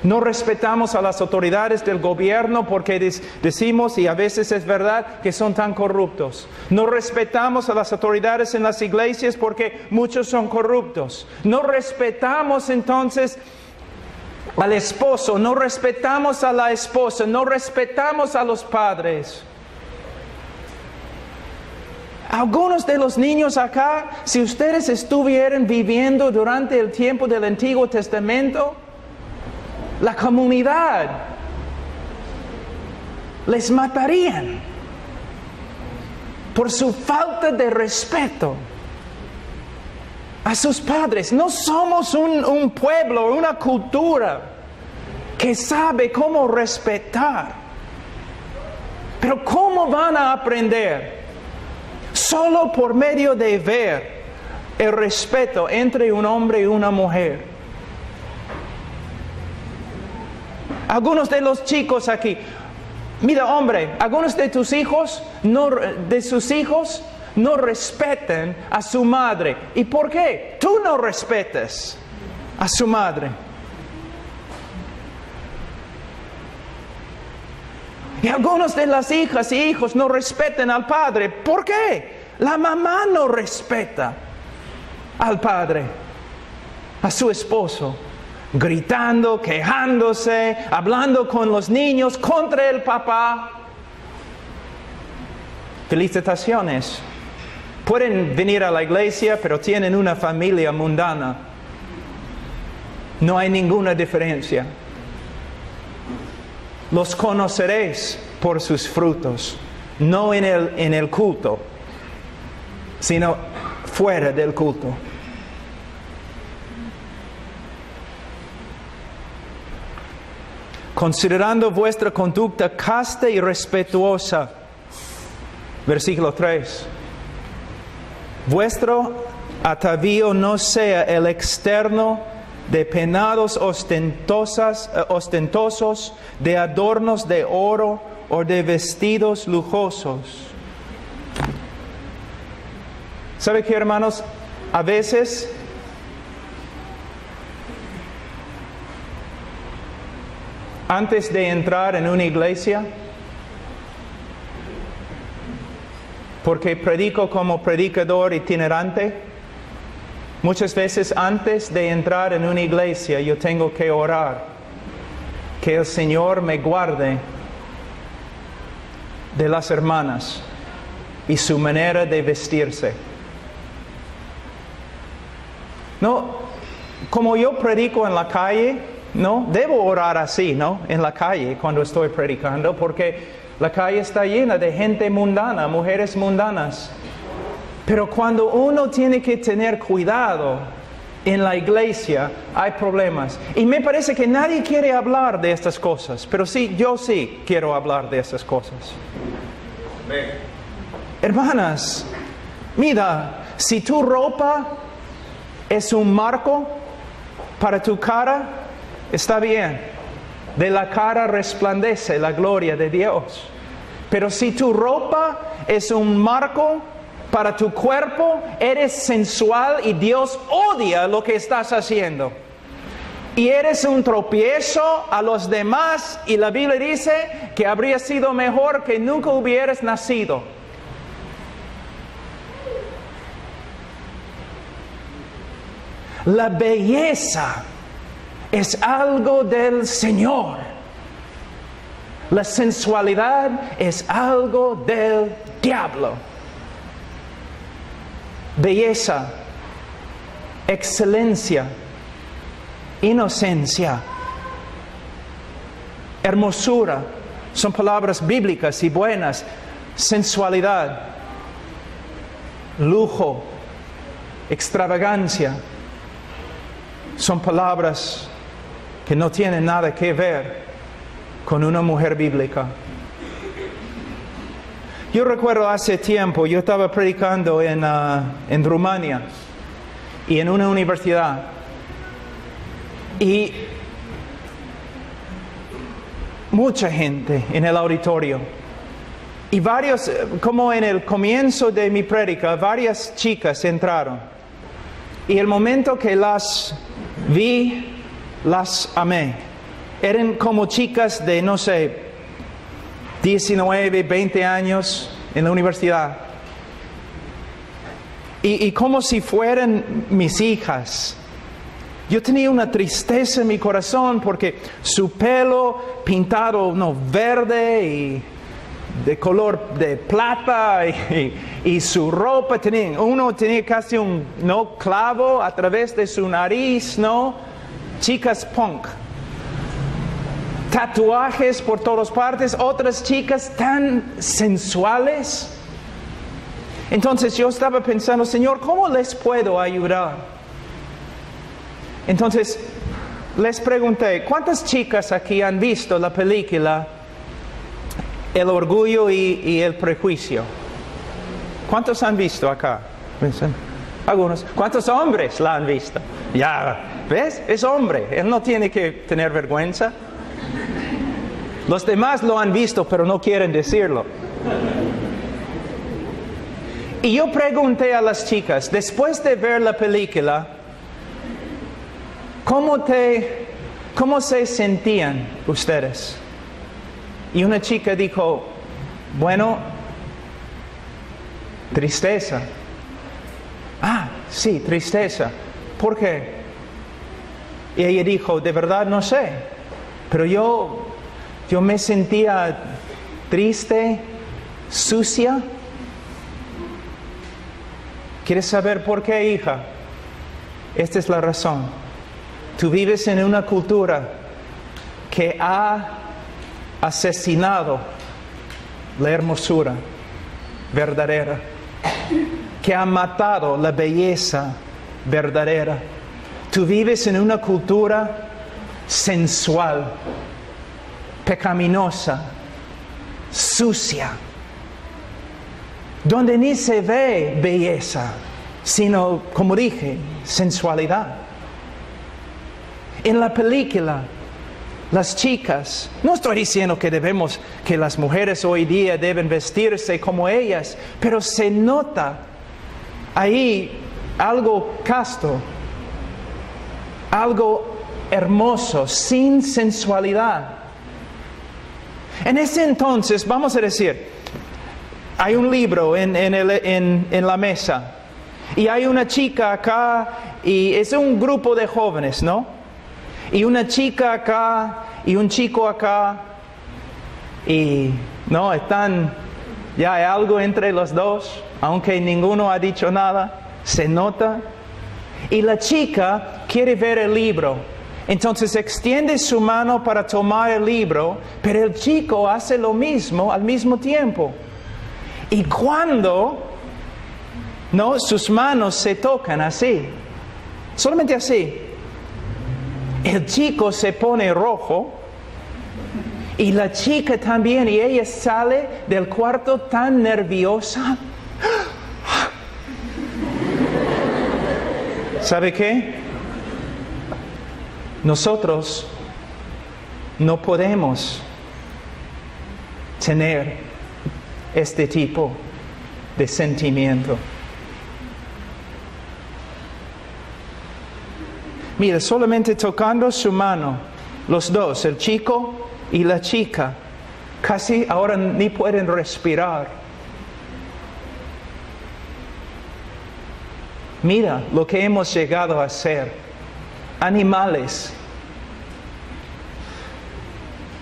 [SPEAKER 1] No respetamos a las autoridades del gobierno porque decimos, y a veces es verdad, que son tan corruptos. No respetamos a las autoridades en las iglesias porque muchos son corruptos. No respetamos entonces al esposo, no respetamos a la esposa, no respetamos a los padres. Algunos de los niños acá, si ustedes estuvieran viviendo durante el tiempo del Antiguo Testamento, la comunidad les matarían por su falta de respeto a sus padres. No somos un pueblo, una cultura que sabe cómo respetar. Pero ¿cómo van a aprender? Solo por medio de ver el respeto entre un hombre y una mujer. Algunos de los chicos aquí, mira hombre, algunos de sus hijos no respetan a su madre. ¿Y por qué? Tú no respetas a su madre. Y algunos de las hijas y hijos no respetan al padre. ¿Por qué? La mamá no respeta al padre, a su esposo, gritando, quejándose, hablando con los niños contra el papá. Felicitaciones. Pueden venir a la iglesia, pero tienen una familia mundana. No hay ninguna diferencia. Los conoceréis por sus frutos, no en el culto, sino fuera del culto. Considerando vuestra conducta casta y respetuosa. Versículo 3. Vuestro atavío no sea el externo de peinados ostentosos, de adornos de oro o de vestidos lujosos. ¿Sabe qué, hermanos? A veces antes de entrar en una iglesia, porque predico como predicador itinerante, muchas veces antes de entrar en una iglesia yo tengo que orar, que el Señor me guarde de las hermanas y su manera de vestirse. No, como yo predico en la calle, no, debo orar así, ¿no? En la calle cuando estoy predicando, porque la calle está llena de gente mundana, mujeres mundanas. Pero cuando uno tiene que tener cuidado en la iglesia, hay problemas. Y me parece que nadie quiere hablar de estas cosas, pero sí, yo sí quiero hablar de estas cosas. Amén. Hermanas, mira, si tu ropa es un marco para tu cara, está bien. De la cara resplandece la gloria de Dios. Pero si tu ropa es un marco para tu cuerpo, eres sensual y Dios odia lo que estás haciendo. Y eres un tropiezo a los demás, y la Biblia dice que habría sido mejor que nunca hubieras nacido. La belleza es algo del Señor. La sensualidad es algo del diablo. Belleza, excelencia, inocencia, hermosura, son palabras bíblicas y buenas. Sensualidad, lujo, extravagancia, son palabras que no tienen nada que ver con una mujer bíblica. Yo recuerdo hace tiempo, yo estaba predicando en Rumania y en una universidad. Y mucha gente en el auditorio. Y varios, como en el comienzo de mi prédica, varias chicas entraron. Y el momento que las vi, las amé. Eran como chicas de, no sé, 19, 20 años en la universidad. Y como si fueran mis hijas. Yo tenía una tristeza en mi corazón porque su pelo pintado verde y de color de plata y su ropa uno tenía casi un clavo a través de su nariz, chicas punk. Tatuajes por todas partes, otras chicas tan sensuales. Entonces yo estaba pensando, Señor, ¿cómo les puedo ayudar? Entonces les pregunté, ¿cuántas chicas aquí han visto la película El orgullo y el prejuicio? ¿Cuántos han visto acá? Algunos. ¿Cuántos hombres la han visto? Ya, ¿ves? Es hombre, él no tiene que tener vergüenza. Los demás lo han visto, pero no quieren decirlo. Y yo pregunté a las chicas, después de ver la película, ¿cómo se sentían ustedes? Y una chica dijo, bueno, tristeza. Ah, sí, tristeza. ¿Por qué? Y ella dijo, de verdad no sé, pero yo me sentía triste, sucia. ¿Quieres saber por qué, hija? Esta es la razón. Tú vives en una cultura que ha asesinado la hermosura verdadera, que ha matado la belleza verdadera. Tú vives en una cultura sensual, pecaminosa, sucia, donde ni se ve belleza, sino, como dije, sensualidad. En la película, las chicas, no estoy diciendo que las mujeres hoy día deben vestirse como ellas, pero se nota ahí algo casto, algo hermoso, sin sensualidad. En ese entonces, vamos a decir, hay un libro en la mesa y hay una chica acá y es un grupo de jóvenes, ¿no? Y una chica acá y un chico acá y no, ya hay algo entre los dos, aunque ninguno ha dicho nada, se nota. Y la chica quiere ver el libro, entonces extiende su mano para tomar el libro, pero el chico hace lo mismo al mismo tiempo. Y cuando sus manos se tocan así, solamente así, el chico se pone rojo y la chica también, y ella sale del cuarto tan nerviosa. ¿Sabe qué? Nosotros no podemos tener este tipo de sentimiento. Mira, solamente tocando su mano, los dos, el chico y la chica, casi ahora ni pueden respirar. Mira lo que hemos llegado a ser. Animales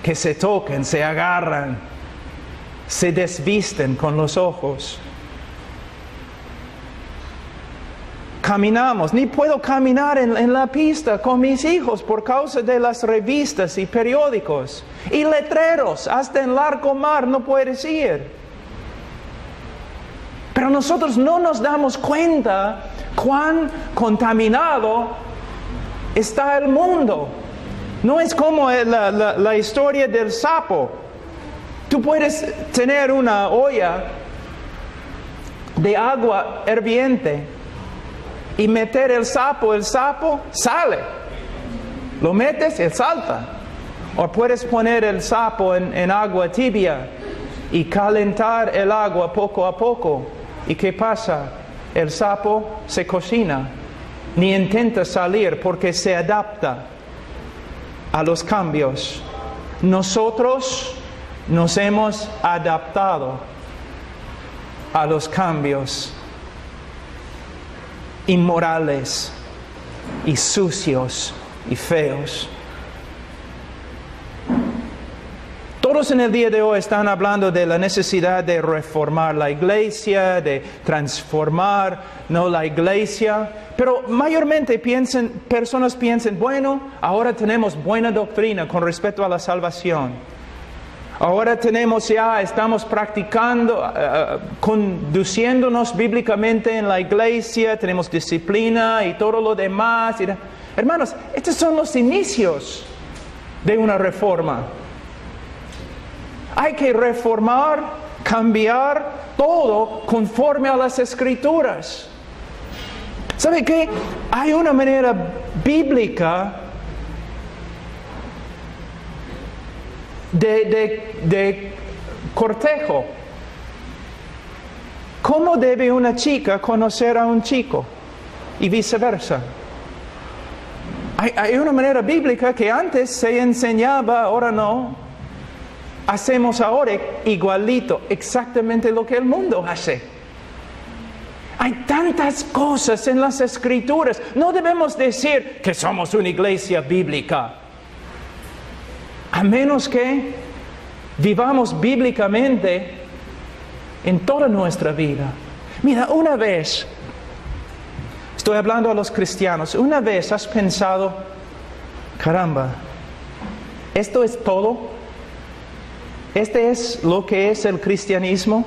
[SPEAKER 1] que se tocan, se agarran, se desvisten con los ojos. Caminamos, ni puedo caminar en la pista con mis hijos por causa de las revistas y periódicos y letreros, hasta en largo mar no puedes ir. Pero nosotros no nos damos cuenta cuán contaminado está el mundo. No es como la historia del sapo. Tú puedes tener una olla de agua hirviente y meter el sapo sale. Lo metes y salta. O puedes poner el sapo en agua tibia y calentar el agua poco a poco. ¿Y qué pasa? El sapo se cocina, ni intenta salir porque se adapta a los cambios. Nosotros nos hemos adaptado a los cambios inmorales y sucios y feos. Todos en el día de hoy están hablando de la necesidad de reformar la iglesia, de transformar la iglesia, pero mayormente personas piensan, bueno, ahora tenemos buena doctrina con respecto a la salvación. Ahora estamos practicando, conduciéndonos bíblicamente en la iglesia, tenemos disciplina y todo lo demás. Hermanos, estos son los inicios de una reforma. Hay que reformar, cambiar todo conforme a las Escrituras. ¿Sabe qué? Hay una manera bíblica de cortejo. ¿Cómo debe una chica conocer a un chico? Y viceversa. Hay una manera bíblica que antes se enseñaba, ahora no. Hacemos ahora igualito, exactamente lo que el mundo hace. Hay tantas cosas en las Escrituras. No debemos decir que somos una iglesia bíblica, a menos que vivamos bíblicamente en toda nuestra vida. Mira, una vez, estoy hablando a los cristianos, una vez has pensado, caramba, ¿esto es todo? ¿Este es lo que es el cristianismo?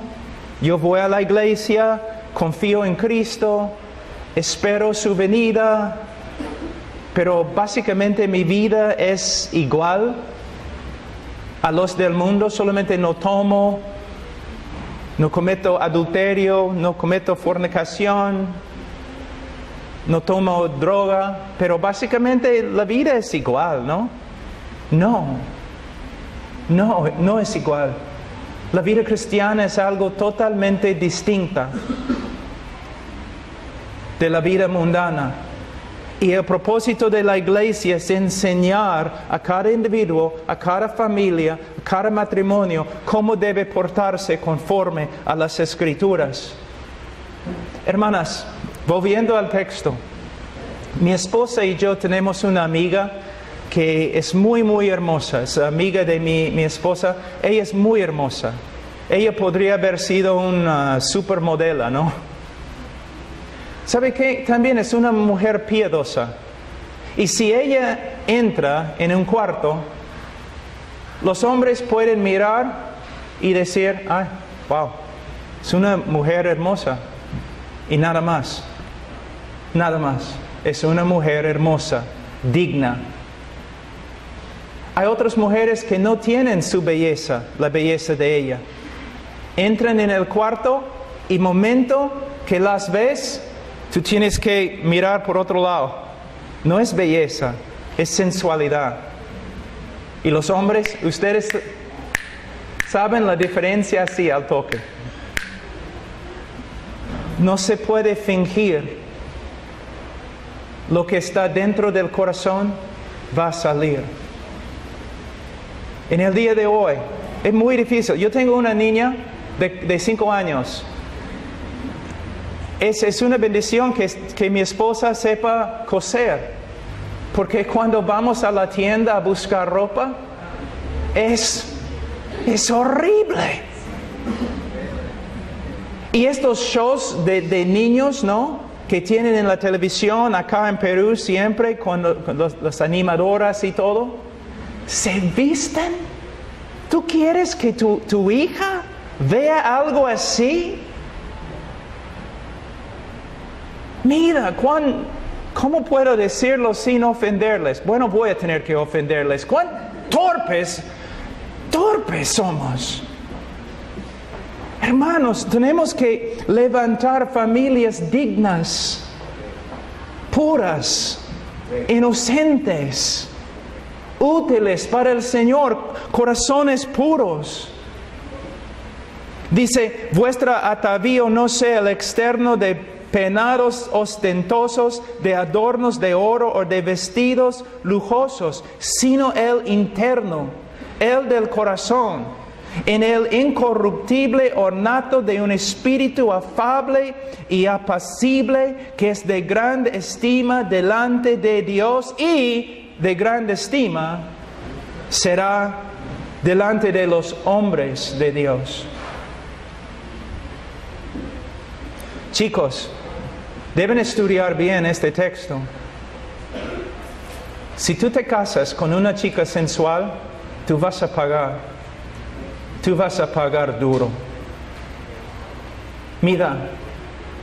[SPEAKER 1] Yo voy a la iglesia, confío en Cristo, espero su venida, pero básicamente mi vida es igual a los del mundo, solamente no tomo, no cometo adulterio, no cometo fornicación, no tomo droga, pero básicamente la vida es igual, ¿no? No es igual. La vida cristiana es algo totalmente distinta de la vida mundana. Y el propósito de la iglesia es enseñar a cada individuo, a cada familia, a cada matrimonio, cómo debe portarse conforme a las Escrituras. Hermanas, volviendo al texto, mi esposa y yo tenemos una amiga que es muy, muy hermosa. Es amiga de mi esposa. Ella es muy hermosa. Ella podría haber sido una supermodelo, ¿no? ¿Sabe qué? También es una mujer piadosa. Y si ella entra en un cuarto, los hombres pueden mirar y decir, ¡ay, wow! Es una mujer hermosa. Y nada más. Nada más. Es una mujer hermosa, digna. Hay otras mujeres que no tienen su belleza, la belleza de ella. Entran en el cuarto y momento que las ves, tú tienes que mirar por otro lado. No es belleza, es sensualidad. Y los hombres, ustedes saben la diferencia así al toque. No se puede fingir. Lo que está dentro del corazón va a salir. En el día de hoy, es muy difícil. Yo tengo una niña de 5 años. Es una bendición que mi esposa sepa coser. Porque cuando vamos a la tienda a buscar ropa, es horrible. Y estos shows de niños, ¿no?, que tienen en la televisión acá en Perú siempre, con las animadoras y todo, se visten. ¿Tú quieres que tu hija vea algo así? Mira, ¿cómo puedo decirlo sin ofenderles? Bueno, voy a tener que ofenderles. ¿Cuán torpes somos? Hermanos, tenemos que levantar familias dignas, puras, inocentes, útiles para el Señor, corazones puros. Dice, vuestra atavío no sea el externo de peinados ostentosos, de adornos de oro o de vestidos lujosos, sino el interno, el del corazón, en el incorruptible ornato de un espíritu afable y apacible, que es de gran estima delante de Dios, y de gran estima será delante de los hombres de Dios. Chicos, deben estudiar bien este texto. Si tú te casas con una chica sensual, tú vas a pagar. Tú vas a pagar duro. Mira,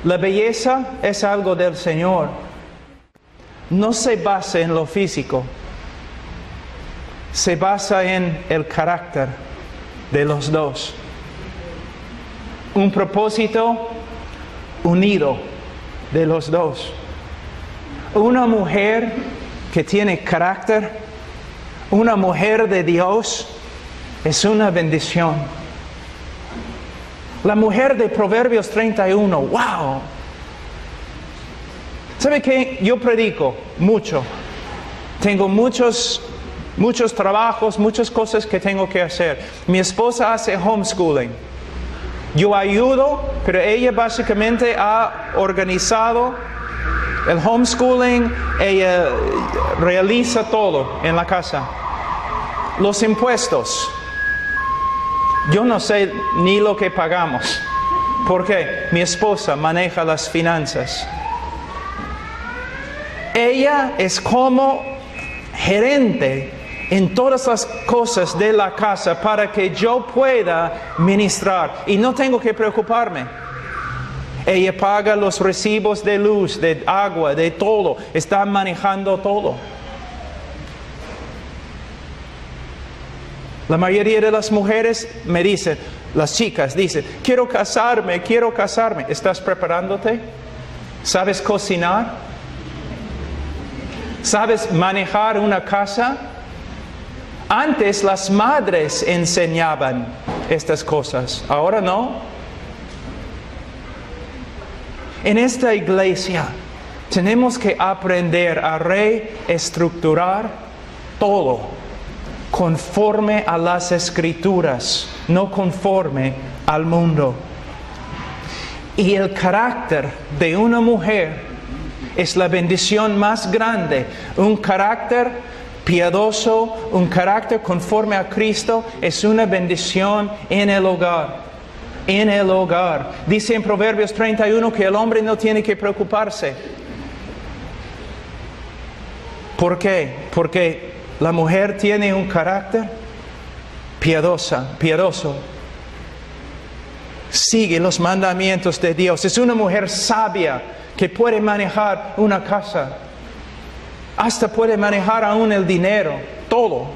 [SPEAKER 1] la belleza es algo del Señor. No se basa en lo físico. Se basa en el carácter de los dos. Un propósito unido de los dos. Una mujer que tiene carácter, una mujer de Dios, es una bendición. La mujer de Proverbios 31, wow. ¿Sabe qué? Yo predico mucho. Tengo muchos trabajos, muchas cosas que tengo que hacer. Mi esposa hace homeschooling. Yo ayudo, pero ella básicamente ha organizado el homeschooling. Ella realiza todo en la casa. Los impuestos. Yo no sé ni lo que pagamos, porque mi esposa maneja las finanzas. Ella es como gerente en todas las cosas de la casa para que yo pueda ministrar y no tengo que preocuparme. Ella paga los recibos de luz, de agua, de todo. Está manejando todo. La mayoría de las mujeres me dicen, las chicas dicen, quiero casarme. ¿Estás preparándote? ¿Sabes cocinar? ¿Sabes manejar una casa? Antes las madres enseñaban estas cosas, ahora no. En esta iglesia Tenemos que aprender a reestructurar todo conforme a las Escrituras, no conforme al mundo. Y el carácter de una mujer es la bendición más grande. Un carácter piadoso, un carácter conforme a Cristo es una bendición en el hogar. En el hogar. Dice en Proverbios 31 que el hombre no tiene que preocuparse. ¿Por qué? Porque la mujer tiene un carácter piadoso. Sigue los mandamientos de Dios. Es una mujer sabia que puede manejar una casa. Hasta puede manejar aún el dinero. Todo.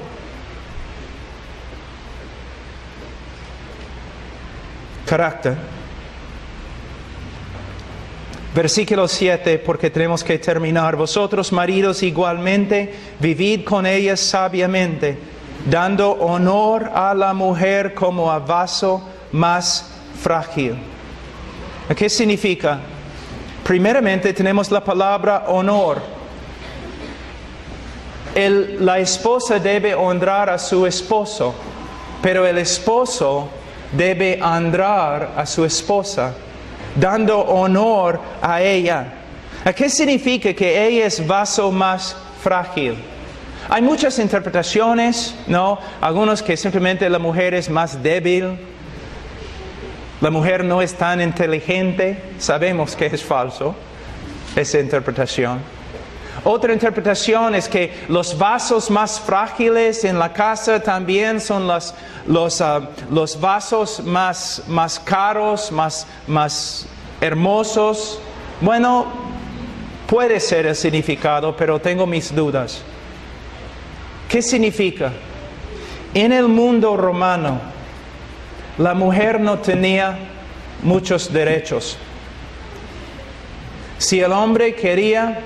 [SPEAKER 1] Carácter. Versículo 7, porque tenemos que terminar. Vosotros, maridos, igualmente, vivid con ellas sabiamente, dando honor a la mujer como a vaso más frágil. ¿Qué significa? Primeramente tenemos la palabra honor. La esposa debe honrar a su esposo, pero el esposo debe honrar a su esposa, dando honor a ella. ¿Qué significa que ella es vaso más frágil? Hay muchas interpretaciones, ¿no? Algunos que simplemente la mujer es más débil. La mujer no es tan inteligente. Sabemos que es falso esa interpretación. Otra interpretación es que los vasos más frágiles en la casa también son los vasos más caros, más hermosos. Bueno, puede ser el significado, pero tengo mis dudas. ¿Qué significa? En el mundo romano, la mujer no tenía muchos derechos. Si el hombre quería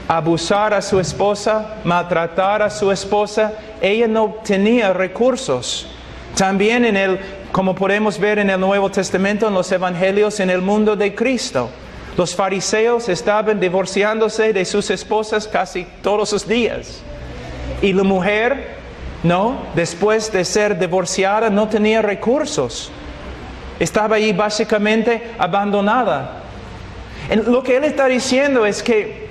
[SPEAKER 1] abusar a su esposa, maltratar a su esposa, ella no tenía recursos. También como podemos ver en el Nuevo Testamento, en los Evangelios, en el mundo de Cristo, los fariseos estaban divorciándose de sus esposas casi todos los días. Y la mujer, después de ser divorciada, no tenía recursos. Estaba ahí básicamente abandonada. Lo que él está diciendo es que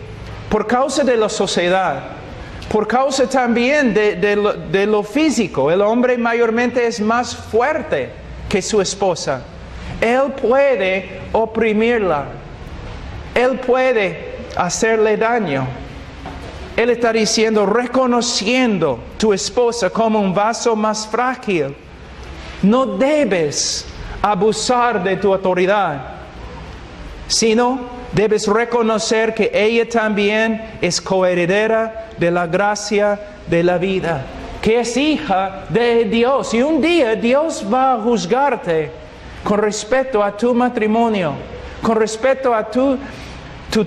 [SPEAKER 1] por causa de la sociedad, por causa también de lo físico, el hombre mayormente es más fuerte que su esposa. Él puede oprimirla. Él puede hacerle daño. Él está diciendo, reconociendo tu esposa como un vaso más frágil. No debes abusar de tu autoridad, sino debes reconocer que ella también es coheredera de la gracia de la vida, que es hija de Dios. Y un día Dios va a juzgarte con respecto a tu matrimonio, con respecto a tu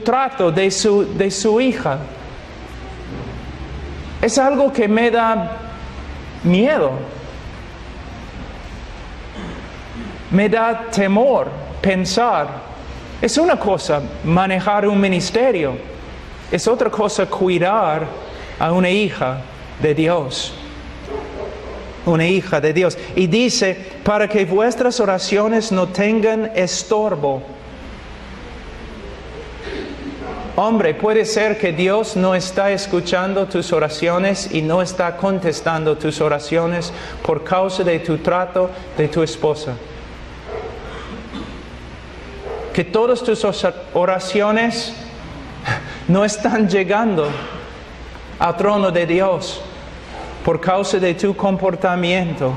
[SPEAKER 1] trato de su hija. Es algo que me da miedo. Me da temor pensar. Es una cosa manejar un ministerio. Es otra cosa cuidar a una hija de Dios. Una hija de Dios. Y dice, para que vuestras oraciones no tengan estorbo. Hombre, puede ser que Dios no está escuchando tus oraciones y no está contestando tus oraciones por causa de tu trato de tu esposa. Que todas tus oraciones no están llegando al trono de Dios por causa de tu comportamiento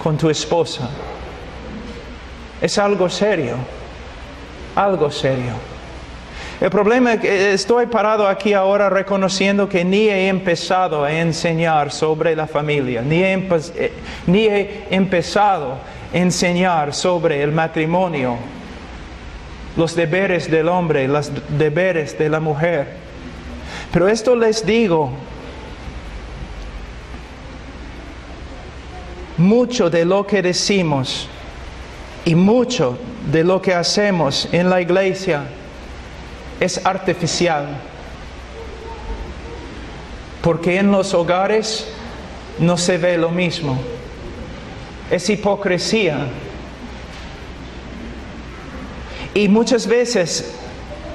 [SPEAKER 1] con tu esposa. Es algo serio, algo serio. El problema es que estoy parado aquí ahora reconociendo que ni he empezado a enseñar sobre la familia, ni he empezado a enseñar sobre el matrimonio, los deberes del hombre, los deberes de la mujer. Pero esto les digo, mucho de lo que decimos y mucho de lo que hacemos en la iglesia es artificial. Porque en los hogares no se ve lo mismo. Es hipocresía. Y muchas veces,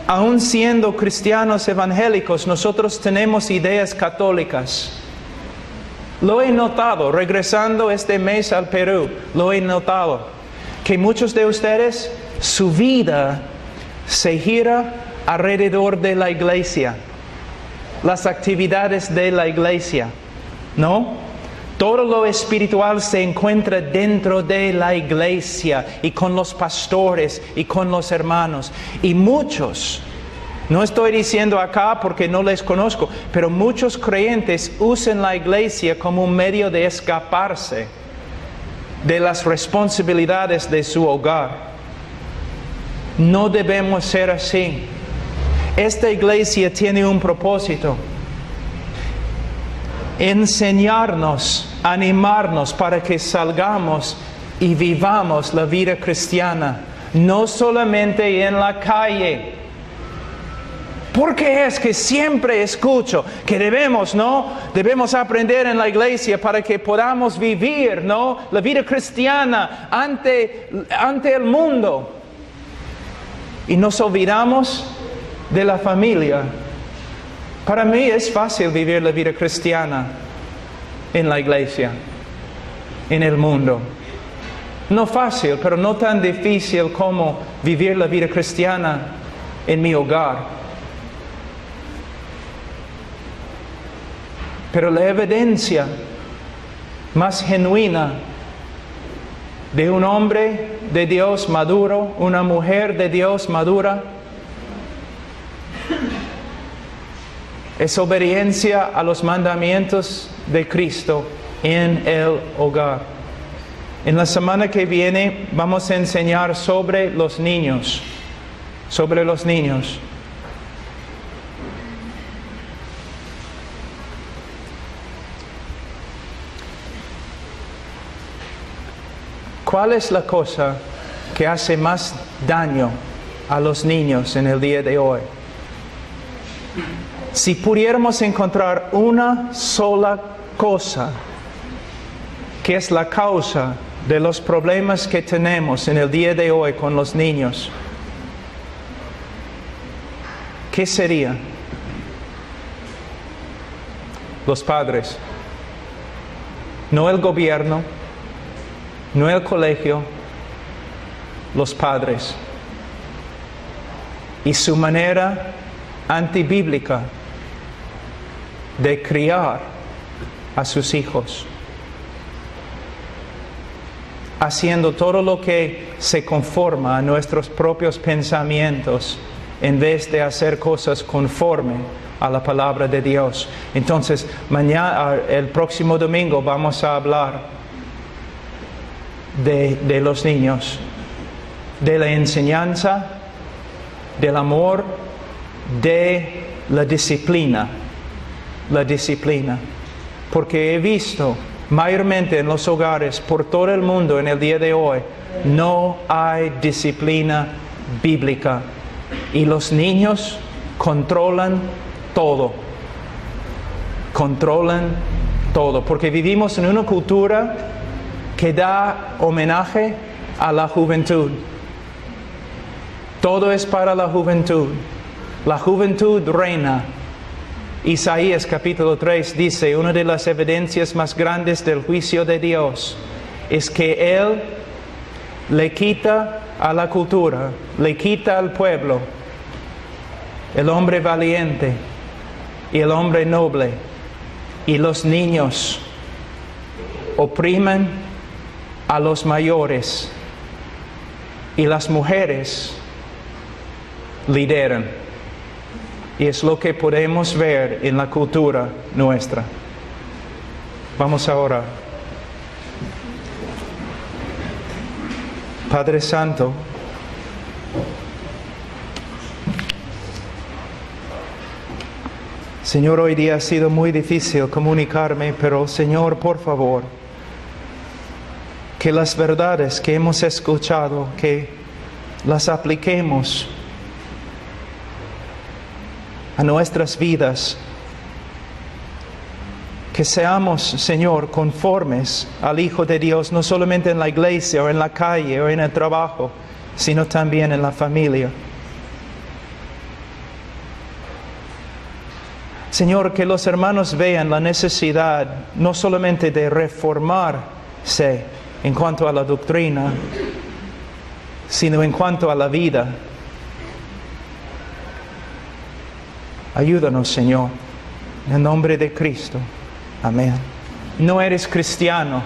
[SPEAKER 1] aun siendo cristianos evangélicos, nosotros tenemos ideas católicas. Lo he notado, regresando este mes al Perú, lo he notado, que muchos de ustedes, su vida se gira alrededor de la iglesia, las actividades de la iglesia, ¿no? Todo lo espiritual se encuentra dentro de la iglesia y con los pastores y con los hermanos. Y muchos, no estoy diciendo acá porque no les conozco, pero muchos creyentes usan la iglesia como un medio de escaparse de las responsabilidades de su hogar. No debemos ser así. Esta iglesia tiene un propósito: enseñarnos, animarnos para que salgamos y vivamos la vida cristiana, no solamente en la calle. Porque es que siempre escucho que debemos aprender en la iglesia para que podamos vivir, ¿no?, la vida cristiana ante el mundo. Y nos olvidamos de la familia. Para mí es fácil vivir la vida cristiana en la iglesia, en el mundo. No fácil, pero no tan difícil como vivir la vida cristiana en mi hogar. Pero la evidencia más genuina de un hombre de Dios maduro, una mujer de Dios madura, es obediencia a los mandamientos de Cristo en el hogar. En la semana que viene vamos a enseñar sobre los niños. ¿Cuál es la cosa que hace más daño a los niños en el día de hoy? Si pudiéramos encontrar una sola cosa que es la causa de los problemas que tenemos en el día de hoy con los niños, ¿qué sería? Los padres. No el gobierno, no el colegio, los padres. Y su manera antibíblica de criar a sus hijos, haciendo todo lo que se conforma a nuestros propios pensamientos en vez de hacer cosas conforme a la palabra de Dios. Entonces, el próximo domingo vamos a hablar de los niños, de la enseñanza, del amor, de la disciplina. Porque he visto mayormente en los hogares por todo el mundo en el día de hoy, no hay disciplina bíblica y los niños controlan todo, porque vivimos en una cultura que da homenaje a la juventud. Todo es para la juventud. La juventud reina. Isaías capítulo 3 dice, una de las evidencias más grandes del juicio de Dios es que Él le quita a la cultura, le quita al pueblo, el hombre valiente y el hombre noble, y los niños oprimen a los mayores y las mujeres lideran. Y es lo que podemos ver en la cultura nuestra. Vamos a orar. Padre Santo, Señor, hoy día ha sido muy difícil comunicarme, pero Señor, por favor, que las verdades que hemos escuchado, que las apliquemos a nuestras vidas. Que seamos, Señor, conformes al Hijo de Dios, no solamente en la iglesia o en la calle o en el trabajo, sino también en la familia. Señor, que los hermanos vean la necesidad no solamente de reformarse en cuanto a la doctrina, sino en cuanto a la vida. Ayúdanos, Señor, en el nombre de Cristo. Amén. No eres cristiano.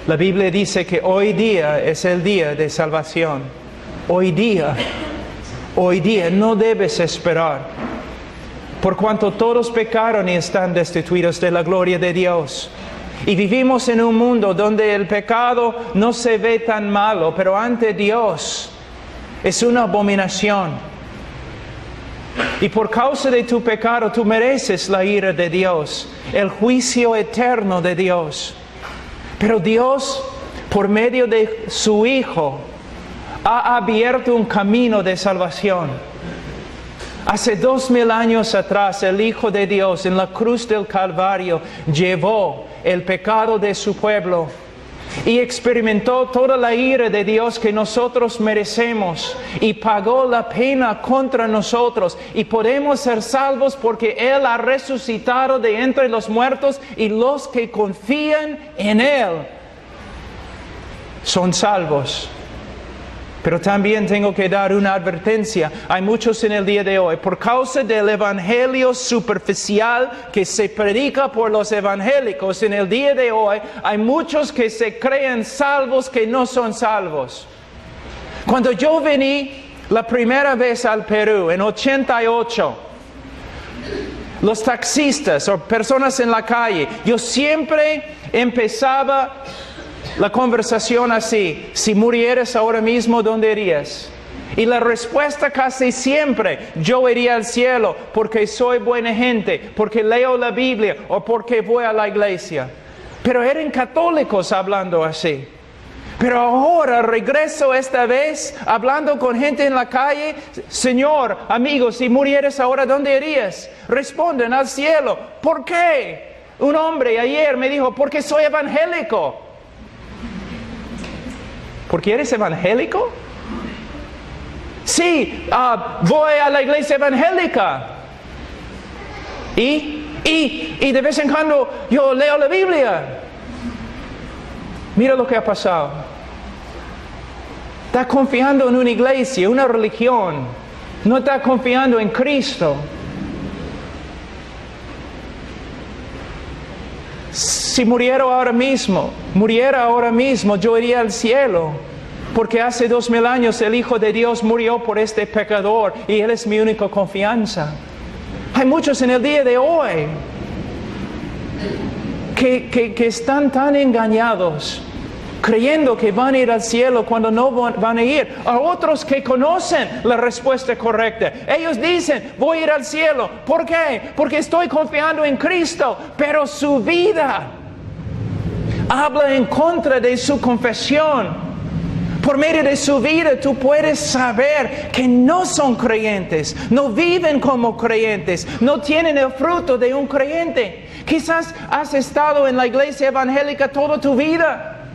[SPEAKER 1] La Biblia dice que hoy día es el día de salvación. Hoy día, no debes esperar. Por cuanto todos pecaron y están destituidos de la gloria de Dios. Y vivimos en un mundo donde el pecado no se ve tan malo, pero ante Dios es una abominación. Y por causa de tu pecado tú mereces la ira de Dios, el juicio eterno de Dios. Pero Dios, por medio de su Hijo, ha abierto un camino de salvación. Hace 2000 años atrás, el Hijo de Dios en la cruz del Calvario llevó el pecado de su pueblo y experimentó toda la ira de Dios que nosotros merecemos y pagó la pena contra nosotros, y podemos ser salvos porque Él ha resucitado de entre los muertos, y los que confían en Él son salvos. Pero también tengo que dar una advertencia. Hay muchos en el día de hoy, por causa del evangelio superficial que se predica por los evangélicos en el día de hoy, hay muchos que se creen salvos que no son salvos. Cuando yo vine la primera vez al Perú, en 88, los taxistas o personas en la calle, yo siempre empezaba la conversación así: si murieras ahora mismo, ¿dónde irías? Y la respuesta casi siempre: yo iría al cielo porque soy buena gente, porque leo la Biblia o porque voy a la iglesia. Pero eran católicos hablando así. Pero ahora regreso esta vez hablando con gente en la calle: Señor, amigo, si murieras ahora, ¿dónde irías? Responden: al cielo. ¿Por qué? Un hombre ayer me dijo: porque soy evangélico. ¿Porque eres evangélico? Sí, voy a la iglesia evangélica. Y de vez en cuando yo leo la Biblia. Mira lo que ha pasado. Está confiando en una iglesia, una religión. No está confiando en Cristo. Si muriera ahora mismo, yo iría al cielo. Porque hace 2000 años el Hijo de Dios murió por este pecador y Él es mi única confianza. Hay muchos en el día de hoy que están tan engañados, creyendo que van a ir al cielo cuando no van a ir. A otros que conocen la respuesta correcta, ellos dicen: voy a ir al cielo. ¿Por qué? Porque estoy confiando en Cristo. Pero su vida habla en contra de su confesión. Por medio de su vida tú puedes saber que no son creyentes, no viven como creyentes, no tienen el fruto de un creyente. Quizás has estado en la iglesia evangélica toda tu vida.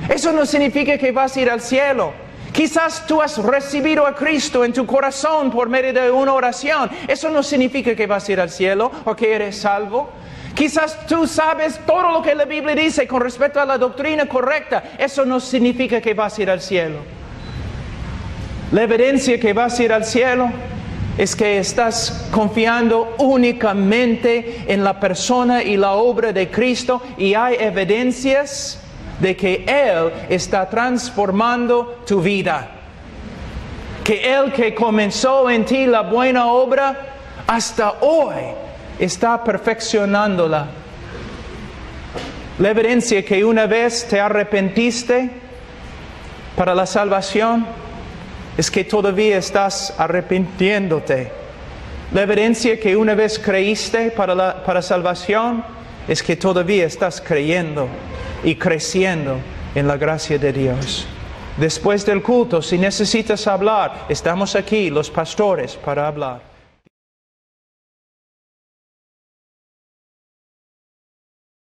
[SPEAKER 1] Eso no significa que vas a ir al cielo. Quizás tú has recibido a Cristo en tu corazón por medio de una oración. Eso no significa que vas a ir al cielo o que eres salvo. Quizás tú sabes todo lo que la Biblia dice con respecto a la doctrina correcta. Eso no significa que vas a ir al cielo. La evidencia que vas a ir al cielo es que estás confiando únicamente en la persona y la obra de Cristo, y hay evidencias de que Él está transformando tu vida. Que Él que comenzó en ti la buena obra, hasta hoy está perfeccionándola. La evidencia que una vez te arrepentiste para la salvación es que todavía estás arrepintiéndote. La evidencia que una vez creíste para salvación es que todavía estás creyendo y creciendo en la gracia de Dios. Después del culto, si necesitas hablar, estamos aquí los pastores para hablar.